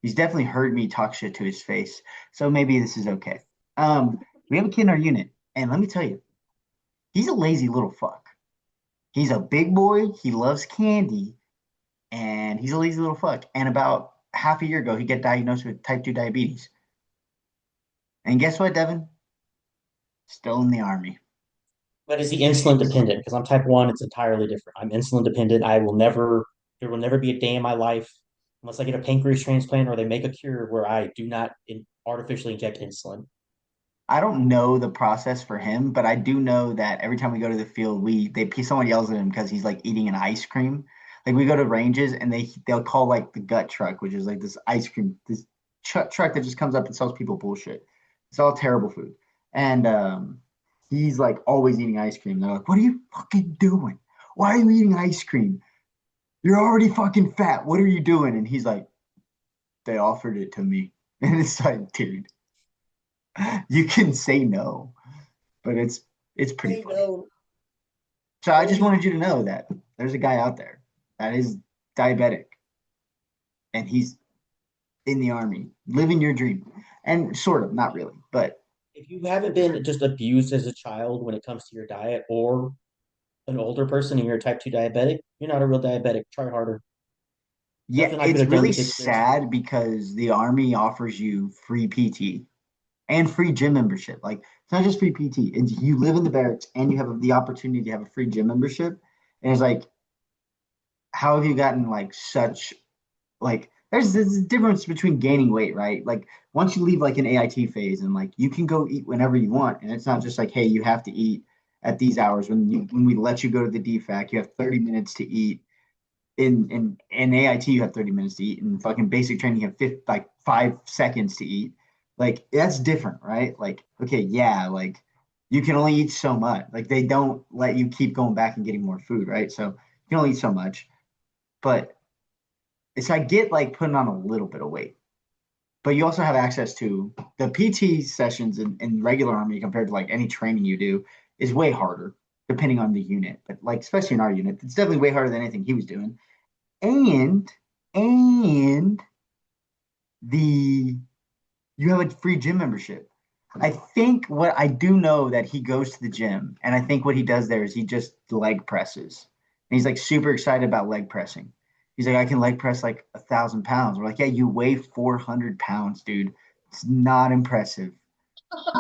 he's definitely heard me talk shit to his face. So maybe this is okay. We have a kid in our unit, and let me tell you, he's a lazy little fuck. He's a big boy. He loves candy, and he's a lazy little fuck. And about half a year ago, he got diagnosed with type 2 diabetes. And guess what, Devin? Still in the army. But is he insulin dependent? Because I'm type 1, it's entirely different. I'm insulin dependent. There will never be a day in my life unless I get a pancreas transplant or they make a cure where I do not artificially inject insulin. I don't know the process for him, but I do know that every time we go to the field, someone yells at him because he's like eating an ice cream. Like we go to ranges and they'll call like the gut truck, which is like this ice cream truck that just comes up and sells people bullshit. It's all terrible food, and he's like always eating ice cream. They're like, "What are you fucking doing? Why are you eating ice cream? You're already fucking fat. What are you doing?" And he's like, "They offered it to me," and it's like, dude. You can say no, but it's pretty Hey, funny. no. So I just wanted you to know that there's a guy out there that is diabetic and he's in the army, living your dream. And sort of, not really, but If you haven't been just abused as a child when it comes to your diet or an older person and you're a type 2 diabetic, you're not a real diabetic. Try harder. yeah, Nothing I could it's have done really to fix this. sad because the army offers you free PT and free gym membership. Like it's not just free PT. It's you live in the barracks and you have the opportunity to have a free gym membership. And it's like, how have you gotten like such like there's this difference between gaining weight, right? Like once you leave like an AIT phase and like you can go eat whenever you want, and it's not just like, hey, you have to eat at these hours. When we let you go to the DFAC, you have 30 minutes to eat. In AIT, you have 30 minutes to eat. In fucking basic training, you have like 5 seconds to eat. Like that's different, right? Like, okay, yeah, like you can only eat so much. Like they don't let you keep going back and getting more food, right? So you can only eat so much. But it's I get like putting on a little bit of weight, but you also have access to the PT sessions in regular army compared to like any training you do is way harder depending on the unit. But like especially in our unit, it's definitely way harder than anything he was doing. And and the you have a free gym membership. I think what I do know that he goes to the gym, and I think what he does there is he just leg presses. And he's like super excited about leg pressing. He's like, I can leg press like 1,000 pounds. We're like, yeah, you weigh 400 pounds, dude. It's not impressive.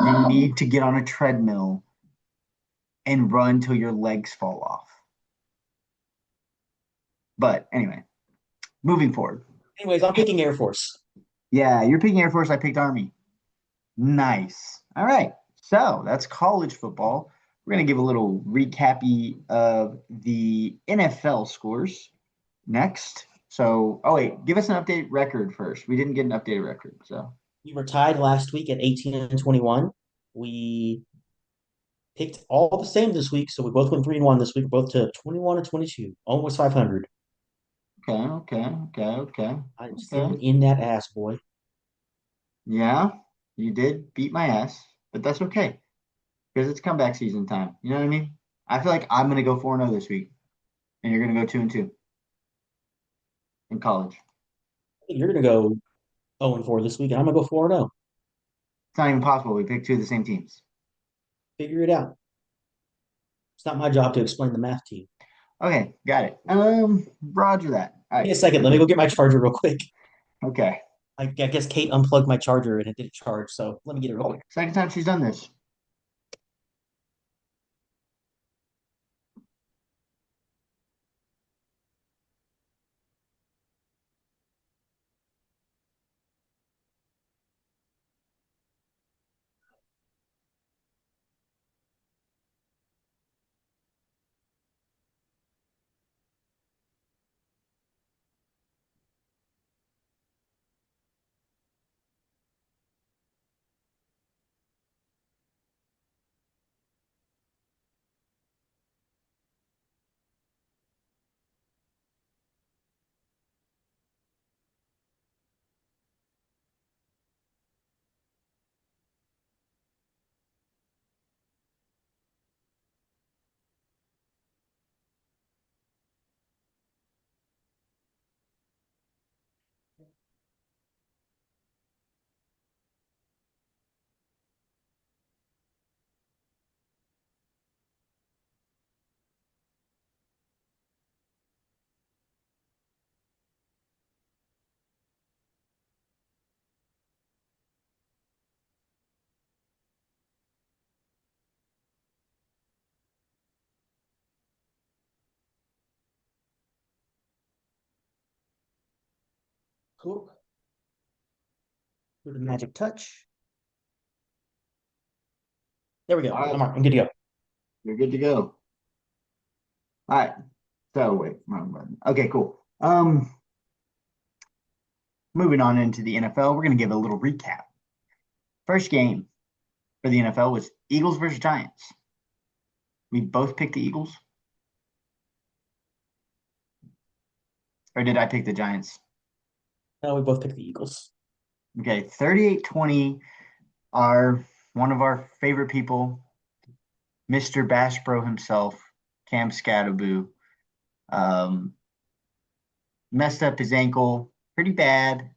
You need to get on a treadmill and run till your legs fall off. But anyway, moving forward. Anyways, I'm picking Air Force. Yeah, you're picking Air Force. I picked Army. Nice. All right. So that's college football. We're going to give a little recappy of the NFL scores next. So, oh, wait, give us an updated record first. We didn't get an updated record. So, We were tied last week at 18 and 21. We picked all the same this week, so we both went 3-1 this week, both to 21 and 22, almost 500. okay. I'm still Okay. in that ass, boy. Yeah, you did beat my ass, but that's okay because it's comeback season time. You know what I mean? I feel like I'm going to go 4-0 this week, and you're going to go 2-2 in college. You're gonna go 0 and 4 this week, and I'm gonna go 4-0. It's not even possible. We picked two of the same teams. Figure it out. It's not my job to explain the math to you. Okay, got it. Roger that. All Give me right. a second. Let me go get my charger real quick. Okay. I guess Kate unplugged my charger and it didn't charge, so let me get it real quick. Second time she's done this. Cool. Do the magic touch. There we go. All right, I'm good to go. you're good to go. All right. So wait, wrong button. Okay, cool. Moving on into the NFL, we're gonna give a little recap. First game for the NFL was Eagles versus Giants. We both picked the Eagles, or did I pick the Giants? No, we both picked the Eagles. Okay, 38-20. One of our favorite people, Mr. Bash Bro himself, Cam Scatterboo, um, messed up his ankle pretty bad.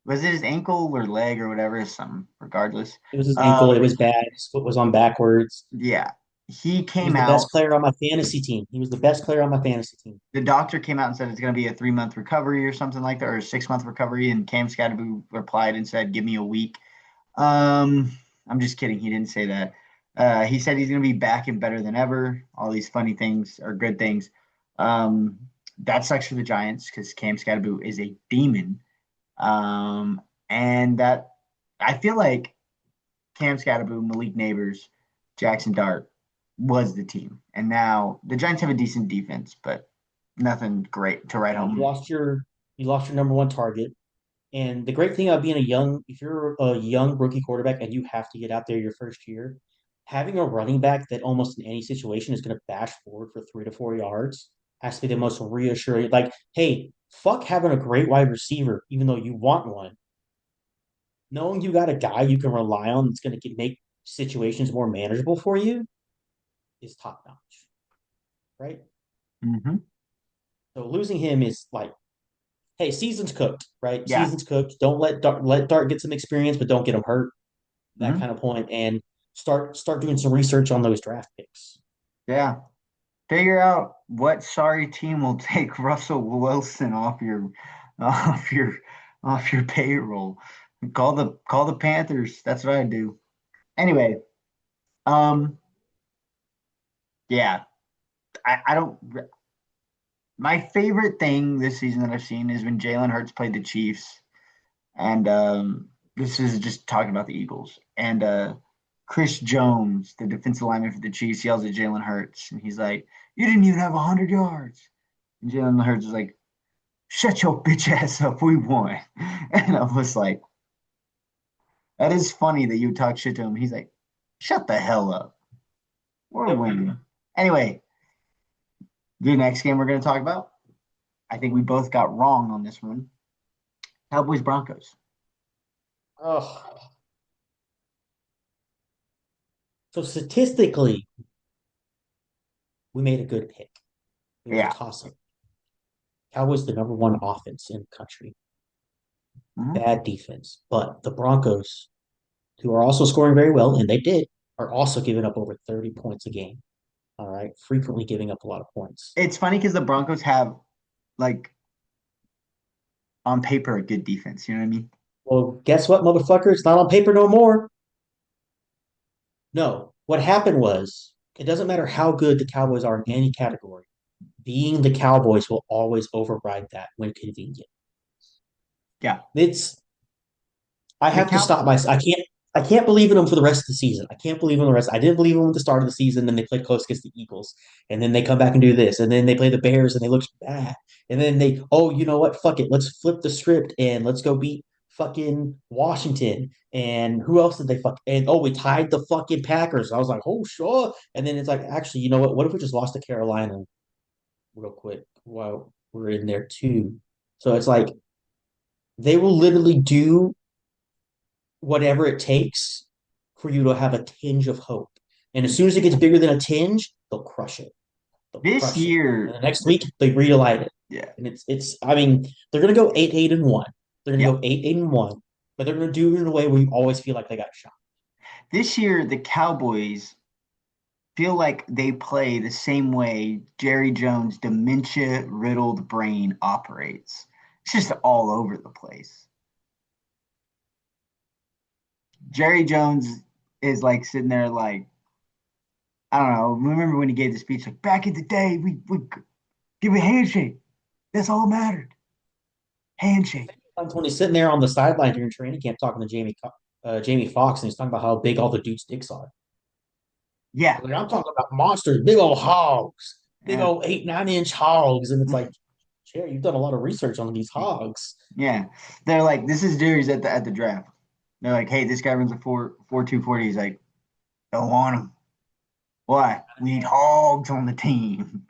Was it his ankle or leg or whatever? Something, regardless. It was his ankle. It was bad. His foot was on backwards. Yeah, he He was came the out. best player on my fantasy team. He was the best player on my fantasy team. The doctor came out and said it's going to be a 3 month recovery or something like that, or a 6 month recovery. And Cam Scatterboo replied and said, "Give me a week." I'm just kidding. He didn't say that. He said he's going to be back and better than ever. All these funny things are good things. Um, that sucks for the Giants because Cam Scatterboo is a demon. Um, and that I feel like Cam Scatterboo, Malik Neighbors, Jackson Dart was the team. And now the Giants have a decent defense, but nothing great to write You home. lost your number one target. And the great thing about being if you're a young rookie quarterback and you have to get out there your first year, having a running back that almost in any situation is going to bash forward for 3 to 4 yards has to be the most reassuring. Like, hey, fuck having a great wide receiver, even though you want one. Knowing you got a guy you can rely on that's going to make situations more manageable for you is top notch, right? Mm-hmm. So losing him is like, hey, season's cooked, right? Yeah. Season's cooked. Don't let Dart get some experience, but don't get him hurt. That Mm-hmm. kind of point, and start doing some research on those draft picks. Yeah. Figure out what sorry team will take Russell Wilson off your off your payroll. Call the Panthers. That's what I do. Anyway, um, yeah, I don't. My favorite thing this season that I've seen is when Jalen Hurts played the Chiefs, and this is just talking about the Eagles. And Chris Jones, the defensive lineman for the Chiefs, yells at Jalen Hurts, and he's like, "You didn't even have 100 yards." And Jalen Hurts is like, "Shut your bitch ass up, we won." And I was like, "That is funny that you talk shit to him." He's like, "Shut the hell up, we're winning." Anyway, the next game we're going to talk about, I think we both got wrong on this one. Cowboys Broncos. Oh, so statistically, we made a good pick. It was a Yeah. toss up. Cowboys the number one offense in the country. Mhm. Bad defense, but the Broncos, who are also scoring very well, and they did, are also giving up over 30 points a game. All right, frequently giving up a lot of points. It's funny because the Broncos have, like, on paper, a good defense. You know what I mean? Well, guess what, motherfucker? It's not on paper no more. No, what happened was it doesn't matter how good the Cowboys are in any category. Being the Cowboys will always override that when convenient. Yeah. It's I The have to cow. stop myself. I can't believe in them for the rest of the season. I can't believe in the rest. I didn't believe in them at the start of the season. Then they played close against the Eagles, and then they come back and do this, and then they play the Bears and they look bad, and then you know what? Fuck it, let's flip the script and let's go beat fucking Washington. And who else did they fuck? And we tied the fucking Packers. I was like, oh sure. And then it's like, actually, you know what? What if we just lost to Carolina real quick while we're in there too? So it's like they will literally do whatever it takes for you to have a tinge of hope. And as soon as it gets bigger than a tinge, they'll crush it. They'll This crush it. And year, the next week they relight it. yeah. And it's I mean, they're gonna go 8-8-1. They're gonna Yeah. go 8-8-1, but they're gonna do it in a way where you always feel like they got shot. This year, the Cowboys feel like they play the same way Jerry Jones' dementia riddled brain operates. It's just all over the place. Jerry Jones is like sitting there like, I don't know. Remember when he gave the speech like back in the day, we give a handshake. That's all that mattered. handshake. Sometimes when he's sitting there on the sideline during training camp talking to Jamie Foxx, and he's talking about how big all the dudes' dicks are. Yeah, Like, I'm talking about monsters, big old hogs, big yeah, old 8, 9 inch hogs, and it's like, Jerry, you've done a lot of research on these hogs. yeah. They're like, this is Jerry's at the draft. They're like, hey, this guy runs a 4.240. He's like, don't want him. Why? We need hogs on the team.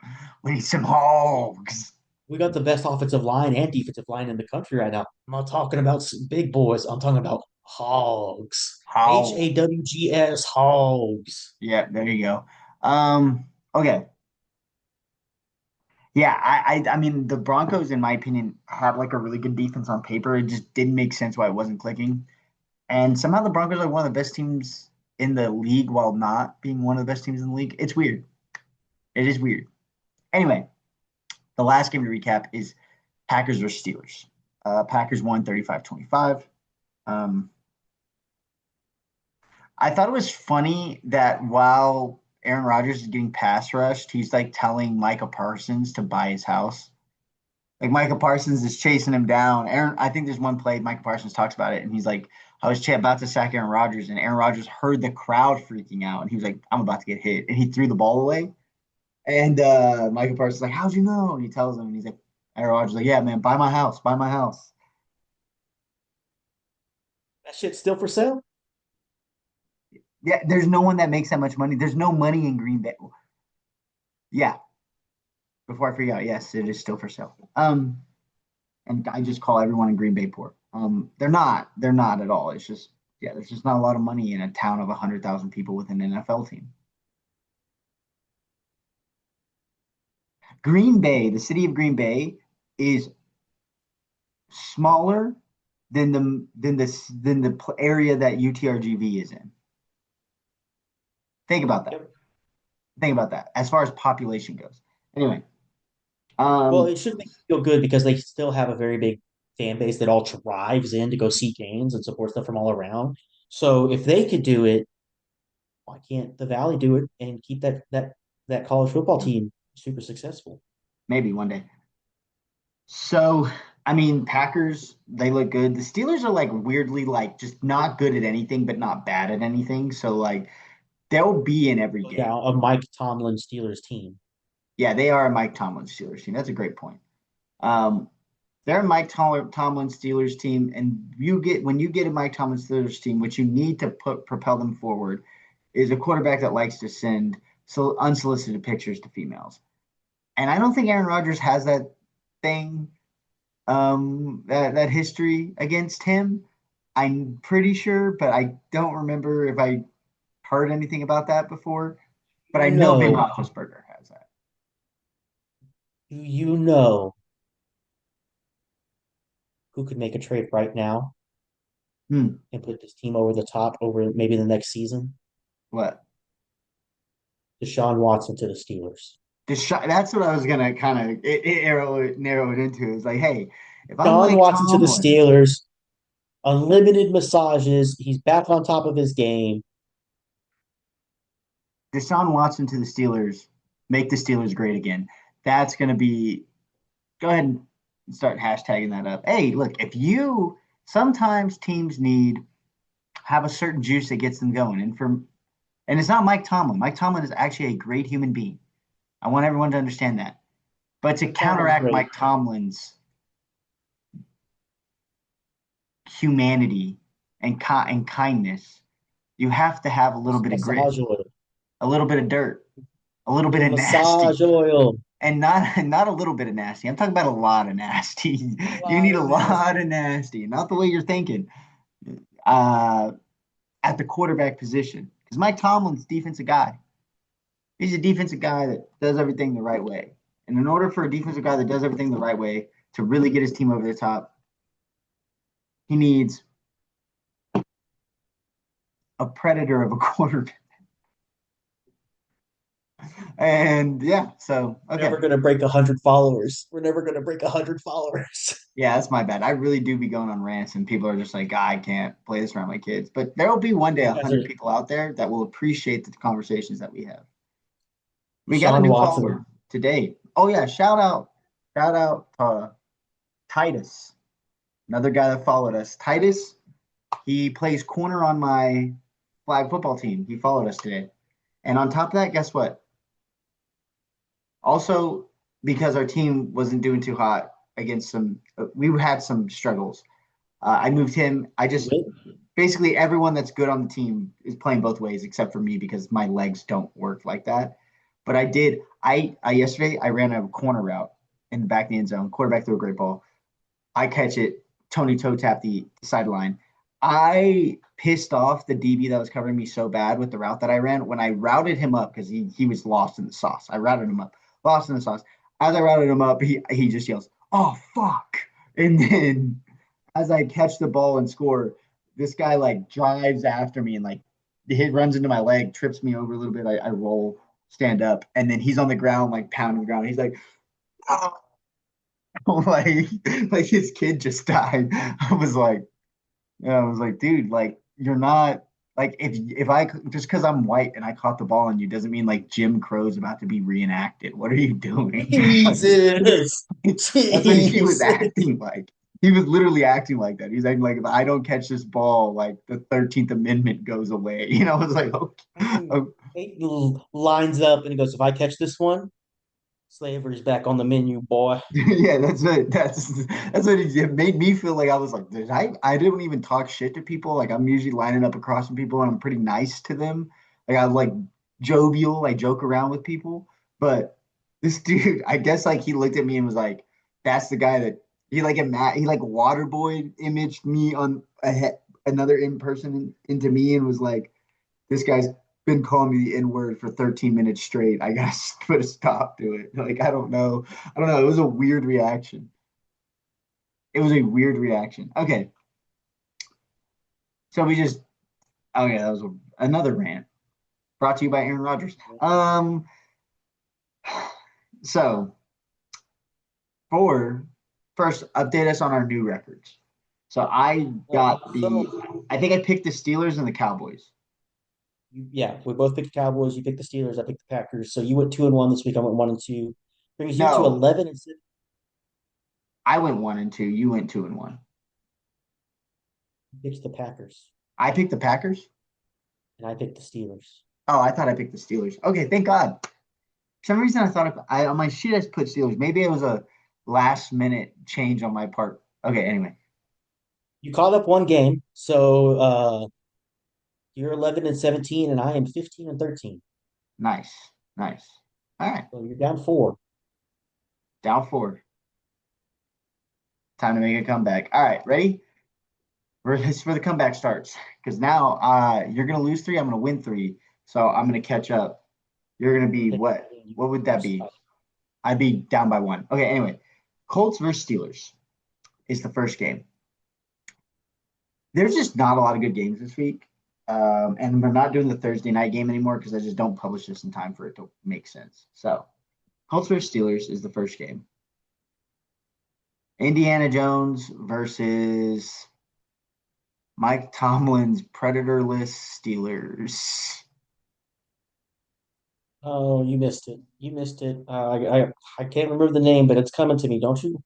We need some hogs. We got the best offensive line and defensive line in the country right now. I'm not talking about big boys. I'm talking about hogs. Hogs. HAWGS hogs. Yeah, there you go. Okay. Yeah, I mean the Broncos, in my opinion, had like a really good defense on paper. It just didn't make sense why it wasn't clicking. And somehow the Broncos are one of the best teams in the league while not being one of the best teams in the league. It's weird. It is weird. Anyway, the last game to recap is Packers versus Steelers. Packers won 35-25. Um, I thought it was funny that while Aaron Rodgers is getting pass rushed, he's like telling Micah Parsons to buy his house. Like Micah Parsons is chasing him down. I think there's one play Micah Parsons talks about it, and he's like, "I was about to sack Aaron Rodgers," and Aaron Rodgers heard the crowd freaking out, and he was like, "I'm about to get hit," and he threw the ball away. And Micah Parsons is like, "How'd you know?" And he tells him, and he's like, Aaron Rodgers is like, "Yeah, man, buy my house." That shit's still for sale? Yeah, there's no one that makes that much money. There's no money in Green Bay. Yeah, before I forget, yes, it is still for sale. And I just call everyone in Green Bay poor. They're not at all. It's just, yeah, there's just not a lot of money in a town of 100,000 people with an NFL team. Green Bay, the city of Green Bay, is smaller than the area that UTRGV is in. Think about that. Yep. Think about that. As far as population goes. Anyway, Well, um, it should make you feel good because they still have a very big fan base that all drives in to go see games and supports them from all around. So if they could do it, why can't the Valley do it and keep that college football team super successful? maybe one day. So, I mean, Packers, they look good. The Steelers are like weirdly like just not good at anything, but not bad at anything. So like they'll be in every So, yeah, game. a Mike Tomlin Steelers team. Yeah, they are a Mike Tomlin Steelers team. That's a great point. Um, they're a Tomlin Steelers team, and when you get a Mike Tomlin Steelers team, what you need to propel them forward is a quarterback that likes to send unsolicited pictures to females. And I don't think Aaron Rodgers has that thing, that history against him. I'm pretty sure, but I don't remember if I heard anything about that before. But I know Ben No, Roethlisberger has that. do you know who could make a trade right now Hmm. and put this team over the top over maybe the next season? What? Deshaun Watson to the Steelers. That's what I was gonna kind of narrow it into. It's like, hey, if I'm Deshaun Mike Watson to the Tomlin, Steelers. Unlimited massages. He's back on top of his game. Deshaun Watson to the Steelers, make the Steelers great again. That's gonna be. Go ahead and start hashtagging that up. Hey, look, if you sometimes teams have a certain juice that gets them going, and it's not Mike Tomlin. Mike Tomlin is actually a great human being. I want everyone to understand that. But to Tomlin's counteract great. Mike Tomlin's humanity and kindness, you have to have a little bit of grit, Massage oil. a little bit of dirt, a little A bit little of nasty, massage oil. and not a little bit of nasty. I'm talking about a lot of nasty. A You lot need of a lot nasty. of nasty, not the way you're thinking. Uh, at the quarterback position, because Mike Tomlin's defensive guy. He's a defensive guy that does everything the right way. And in order for a defensive guy that does everything the right way to really get his team over the top, he needs a predator of a quarterback. And yeah, so okay. Never gonna break 100 followers. We're never gonna break 100 followers. Yeah, that's my bad. I really do be going on rants, and people are just like, I can't play this around my kids. But there will be one day You guys 100 are people out there that will appreciate the conversations that we have. We got a Deshaun new Watson. follower today. Oh yeah, shout out Titus. Another guy that followed us. Titus, he plays corner on my flag football team. He followed us today. And on top of that, guess what? Also, because our team wasn't doing too hot against we had some struggles. I moved him. I just basically everyone that's good on the team is playing both ways except for me because my legs don't work like that. But I did. I yesterday I ran a corner route in the back of the end zone. Quarterback threw a great ball. I catch it. Tony toe tap the sideline. I pissed off the DB that was covering me so bad with the route that I ran when I routed him up because he was lost in the sauce. I routed him up, lost in the sauce. As I routed him up, he just yells, "Oh fuck!" And then as I catch the ball and score, this guy like drives after me and like hit runs into my leg, trips me over a little bit. I roll, stand up, and then he's on the ground like pounding the ground. He's like, "Ah." like like his kid just died. I was like, dude, like you're not like if I just because I'm white and I caught the ball on you doesn't mean like Jim Crow's about to be reenacted. What are you doing? Jesus. That's what he was Jesus. acting like. He was literally acting like that. He's acting like if I don't catch this ball, like the 13th Amendment goes away. I was like, okay. I mean, Oh, Peyton lines up and he goes, if I catch this one, slavery's back on the menu, boy. yeah, that's what it made me feel like I was like, did I didn't even talk shit to people. Like I'm usually lining up across from people and I'm pretty nice to them. Like I like jovial, I joke around with people. But this dude, I guess like he looked at me and was like, that's the guy that he like waterboy imaged me on another in person into me and was like, this guy's been calling me the N word for 13 minutes straight. I gotta put a stop to it. Like, I don't know. I don't know. It was a weird reaction. It was a weird reaction. Okay. So okay, that was another rant brought to you by Aaron Rodgers. So for first, update us on our new records. So I think I picked the Steelers and the Cowboys. Yeah, we both picked the Cowboys. You picked the Steelers. I picked the Packers. So you went 2-1 this week. I went 1-2. Brings you to No, 11 and 6. I went 1-2. You went 2-1. You picked the Packers, I picked the Packers. and I picked the Steelers. Oh, I thought I picked the Steelers. Okay, thank God. For some reason I thought on my sheet I put Steelers. Maybe it was a last minute change on my part. Okay, anyway. You caught up one game, so you're 11 and 17, and I am 15 and 13. Nice. Nice. All right. So you're down four. Down four. Time to make a comeback. All right, ready? This is where the comeback starts. Because now you're gonna lose three, I'm gonna win three. So I'm gonna catch up. You're gonna be what? What would that be? I'd be down by one. Okay, anyway. Colts versus Steelers is the first game. There's just not a lot of good games this week. And we're not doing the Thursday night game anymore because I just don't publish this in time for it to make sense. So, Colts versus Steelers is the first game. Indiana Jones versus Mike Tomlin's Predatorless Steelers. Oh, you missed it. You missed it. I can't remember the name, but it's coming to me, don't you?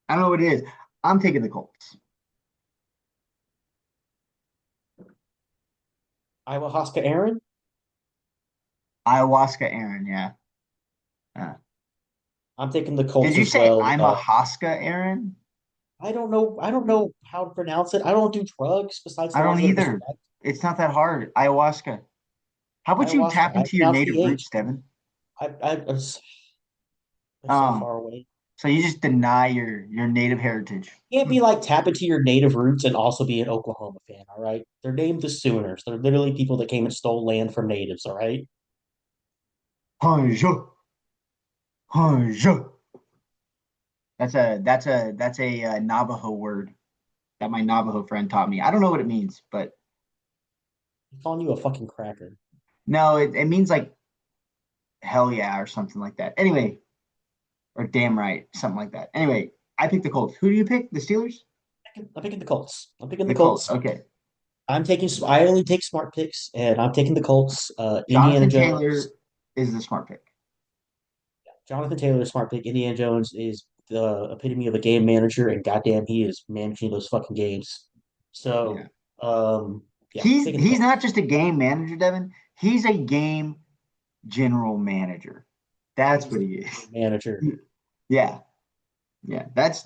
I don't know what it is. I'm taking the Colts. Iowa Huska Aaron? Ayahuasca Aaron, yeah. I'm taking the Did Colts you as say well. I'm a Hoska Aaron? I don't know. I don't know how to pronounce it. I don't do drugs besides I the don't ones that are either. prescribed. It's not that hard. Ayahuasca. How about you Ayahuasca. tap I into your pronounce the native H. roots, Devin? I'm they're so Um, far away. so you just deny your native heritage. You can't be like tap into your native roots and also be an Oklahoma fan. All right, they're named the Sooners. They're literally people that came and stole land from natives. All right. Honjo, honjo. That's a Navajo word that my Navajo friend taught me. I don't know what it means, but I'm calling you a fucking cracker. no, it means like hell yeah or something like that. Anyway, or damn right, something like that. Anyway, I picked the Colts. Who do you pick? The Steelers? I'm picking the Colts. I'm picking the The Colts. Colts. Okay. I'm taking. I only take smart picks, and I'm taking the Colts. Indiana Jonathan Taylor Jones. is the smart pick. Jonathan Taylor is a smart pick. Indiana Jones is the epitome of a game manager, and goddamn, he is managing those fucking games. Yeah. So, yeah, taking the He's not Colts. just a game manager, Devin. He's a game general manager. That's He's what the he game is. manager, Yeah. Yeah. That's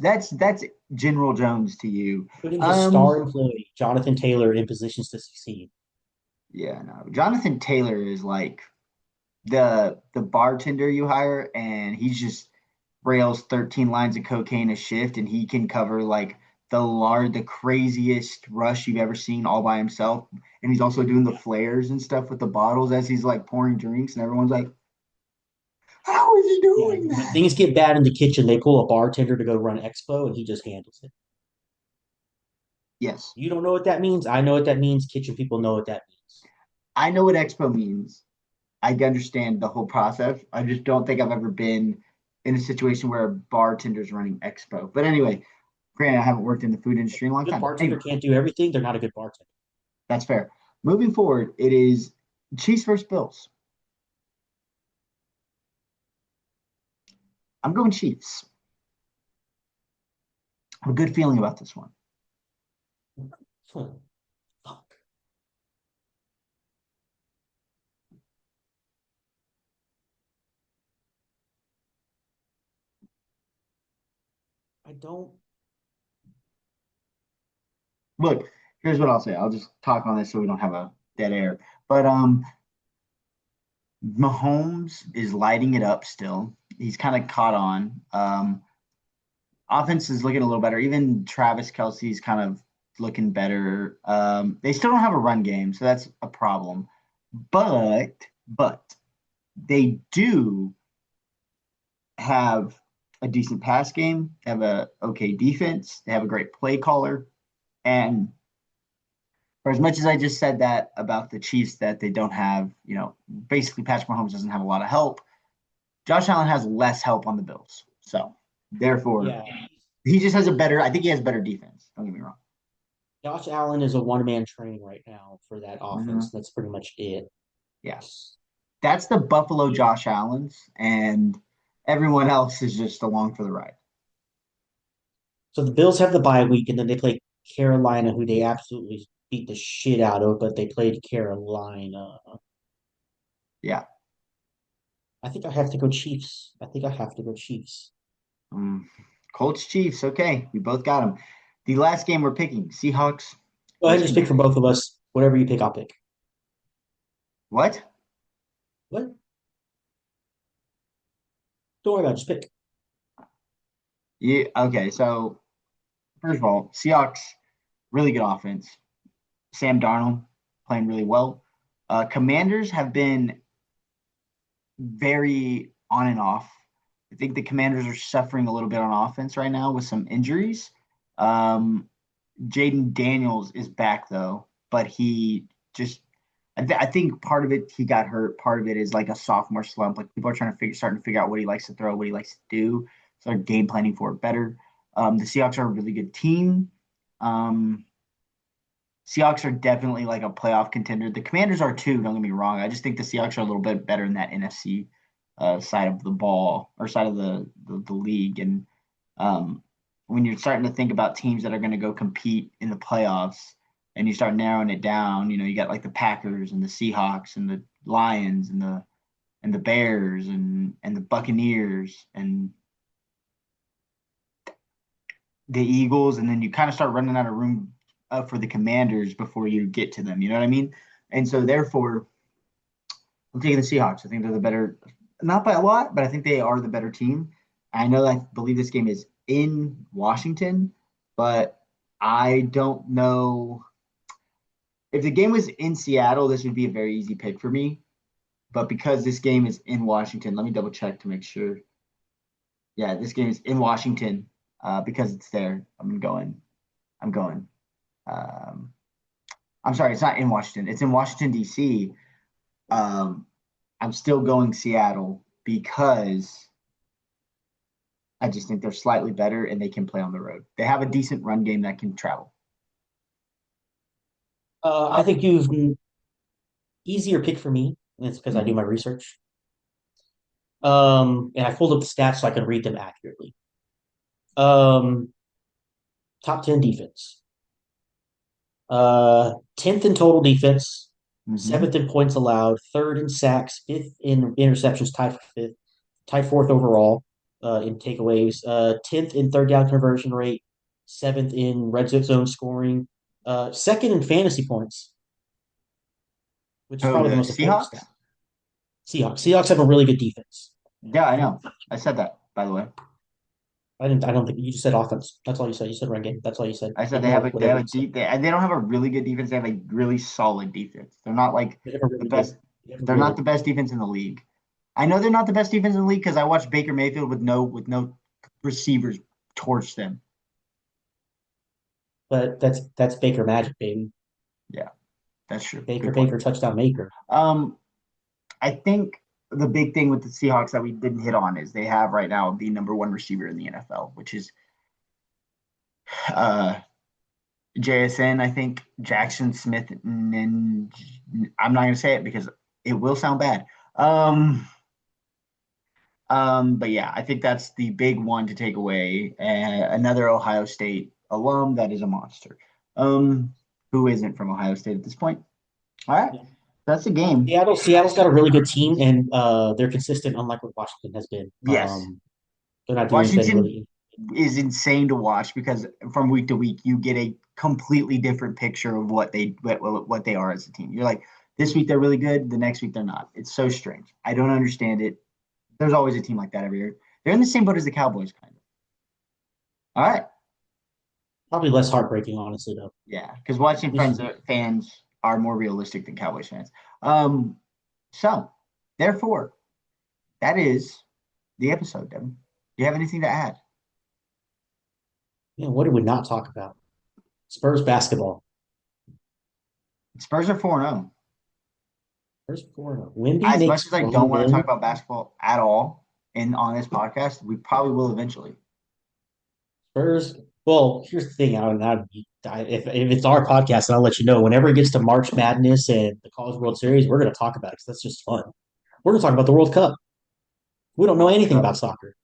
General Jones to you. putting his Um, star employee, Jonathan Taylor, in positions to succeed. yeah, no. Jonathan Taylor is like the bartender you hire, and he's just rails 13 lines of cocaine a shift, and he can cover like the craziest rush you've ever seen all by himself. And he's also doing the flares and stuff with the bottles as he's like pouring drinks, and everyone's like, "How is he Yeah, doing when that?" things get bad in the kitchen, they pull a bartender to go run expo, and he just handles it. Yes, You don't know what that means. I know what that means. Kitchen people know what that means. I know what expo means. I understand the whole process. I just don't think I've ever been in a situation where a bartender's running expo. But anyway, granted, I haven't worked in the food industry in a long Good time. bartender Anyway, can't do everything. They're not a good bartender. that's fair. Moving forward, it is Chiefs versus Bills. I'm going Chiefs. I have a good feeling about this one. Hmm. Fuck. I don't. Look, here's what I'll say. I'll just talk on this so we don't have a dead air. But Mahomes is lighting it up still. He's kind of caught on. Offense is looking a little better. Even Travis Kelsey's kind of looking better. They still don't have a run game, so that's a problem. But they do have a decent pass game. They have a okay defense. They have a great play caller. And for as much as I just said that about the Chiefs, that they don't have, basically Patrick Mahomes doesn't have a lot of help. Josh Allen has less help on the Bills. So therefore, Yeah. he just has I think he has better defense. Don't get me wrong. Josh Allen is a one-man train right now for that offense. Mhm. That's pretty much it. Yeah. That's the Buffalo Josh Allen's, and everyone else is just along for the ride. So the Bills have the bye week, and then they play Carolina, who they absolutely beat the shit out of, but they played Carolina. Yeah. I think I have to go Chiefs. I think I have to go Chiefs. Um, Colts Chiefs. Okay. We both got them. The last game we're picking Seahawks Go ahead and versus just pick from both of us. Whatever you pick, I'll pick. what? What? Don't worry about it. Just pick. Yeah. Okay. So, first of all, Seahawks, really good offense. Sam Darnold playing really well. Commanders have been very on and off. I think the Commanders are suffering a little bit on offense right now with some injuries. Um, Jaden Daniels is back though, but he just I think part of it he got hurt. Part of it is like a sophomore slump. Like people are starting to figure out what he likes to throw, what he likes to do. Start game planning for it better. The Seahawks are a really good team. Um, Seahawks are definitely like a playoff contender. The Commanders are too. Don't get me wrong. I just think the Seahawks are a little bit better in that NFC side of the ball or side of the league. And when you're starting to think about teams that are going to go compete in the playoffs, and you start narrowing it down, you got like the Packers and the Seahawks and the Lions and the Bears and the Buccaneers and the Eagles, and then you kind of start running out of room for the Commanders before you get to them. You know what I mean? And so therefore, I'm taking the Seahawks. I think they're the better, not by a lot, but I think they are the better team. I believe this game is in Washington, but I don't know if the game was in Seattle. This would be a very easy pick for me. But because this game is in Washington, let me double check to make sure. Yeah, this game is in Washington because it's there. I'm going. I'm going. Um, I'm sorry, it's not in Washington. It's in Washington D.C. Um, I'm still going Seattle because I just think they're slightly better and they can play on the road. They have a decent run game that can travel. I think you've easier pick for me. And it's because I do Mhm. my research. And I pulled up the stats so I can read them accurately. Um, top 10 defense. 10th in total defense, Mm-hmm. seventh in points allowed, third in sacks, fifth in interceptions, tied for fifth, tied fourth overall in takeaways, 10th in third down conversion rate, seventh in red zone scoring, second in fantasy points, which is Oh, probably the the most important Seahawks? stat. Seahawks have a really good defense. Yeah, I know. I said that, by the way. I didn't. I don't think you just said offense. That's all you said. You said run game. That's all you said. I said Ignore they have whatever a you said. deep they don't have a really good defense. They have a really solid defense. They're not like They have a the really good. best. They have a They're not really, the best defense in the league. I know they're not the best defense in the league because I watched Baker Mayfield with no receivers torch them. but that's Baker magic, baby. Yeah, that's true. Baker, Good point. Baker, touchdown maker. Um, I think the big thing with the Seahawks that we didn't hit on is they have right now the number one receiver in the NFL, which is uh JSN. I think Jackson Smith. And I'm not going to say it because it will sound bad. Um, but yeah, I think that's the big one to take away. Another Ohio State alum that is a monster. Who isn't from Ohio State at this point? All right, Yeah. that's a game. Seattle's got a really good team, and they're consistent, unlike what Washington has been. Yes, They're not doing anything Washington really. is insane to watch because from week to week you get a completely different picture of what they are as a team. You're like, this week they're really good, the next week they're not. It's so strange. I don't understand it. There's always a team like that every year. They're in the same boat as the Cowboys, kind of. All right. Probably less heartbreaking, honestly, though. Yeah, because watching This friends fans are more realistic than Cowboys fans. Um, so therefore, that is the episode, Devin. Do you have anything to add? what did we not talk about? Spurs basketball. Spurs are 4-0. Spurs 4-0. Wimby As much makes as I fun don't of want to talk them. about basketball at all on this podcast, we probably will eventually. Spurs. Well, here's the thing. If it's our podcast, and I'll let you know whenever it gets to March Madness and the College World Series, we're going to talk about it because that's just fun. We're going to talk about the World Cup. We don't know World anything Cup. about soccer.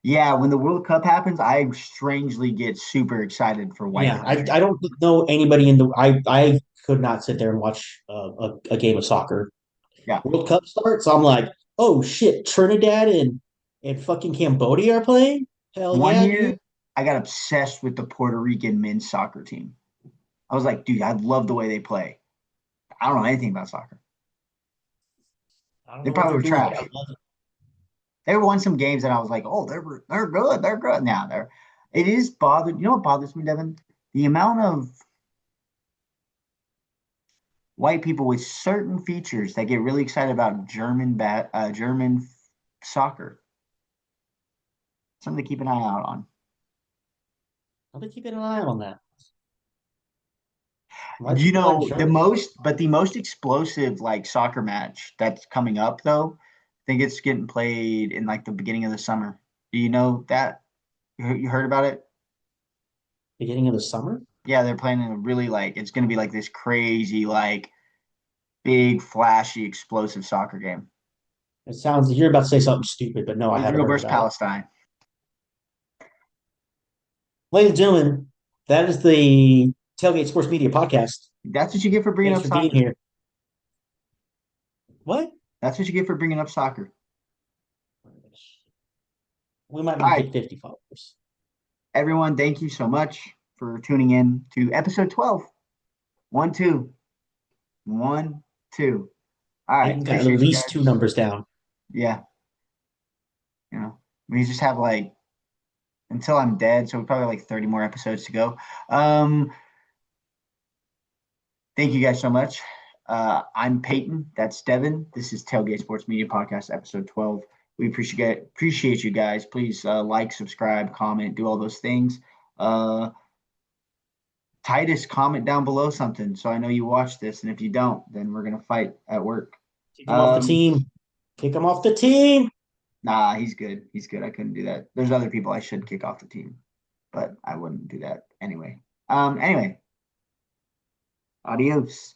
Yeah, when the World Cup happens, I strangely get super excited for white Yeah, countries. I don't know anybody in the. I could not sit there and watch a game of soccer. Yeah. World Cup starts, I'm like, oh shit, Trinidad and fucking Cambodia are playing. Hell One yeah, dude. year, I got obsessed with the Puerto Rican men's soccer team. I was like, dude, I love the way they play. I don't know anything about soccer. I don't They know what probably they're were doing, but trash. I love it. They won some games, and I was like, oh, they're good. They're good. Now they're. It is bothered. You know what bothers me, Devin? The amount of white people with certain features that get really excited about German soccer. Something to keep an eye out on. I'll be keeping an eye on that. White You people like know, Germans. the most explosive like soccer match that's coming up though, I think it's getting played in like the beginning of the summer. Do you know that? You heard about it? Beginning of the summer. Yeah, they're playing in a really like it's gonna be like this crazy, like big, flashy, explosive soccer game. It sounds you're about to say something stupid, but no, I haven't Israel heard versus about it. Palestine. Ladies and gentlemen, that is the Tailgate Sports Media Podcast. That's what you get for bringing Thanks up for being soccer. here. What? That's what you get for bringing up soccer. We might All need to right, hit 50 followers. everyone, thank you so much for tuning in to episode 12. 1, 2, 1, 2. All right, Peyton got at appreciate you least two guys. numbers down. Yeah, we just have like until I'm dead, so we probably have like 30 more episodes to go. Um, thank you guys so much. I'm Peyton. That's Devin. This is Tailgate Sports Media Podcast, episode 12. We appreciate you guys. Please like, subscribe, comment, do all those things. Titus, comment down below something so I know you watched this, and if you don't, then we're gonna fight at work. Kick him off the team. Kick him off the team. Nah, he's good. He's good. I couldn't do that. There's other people I should kick off the team, but I wouldn't do that anyway. Anyway, adios.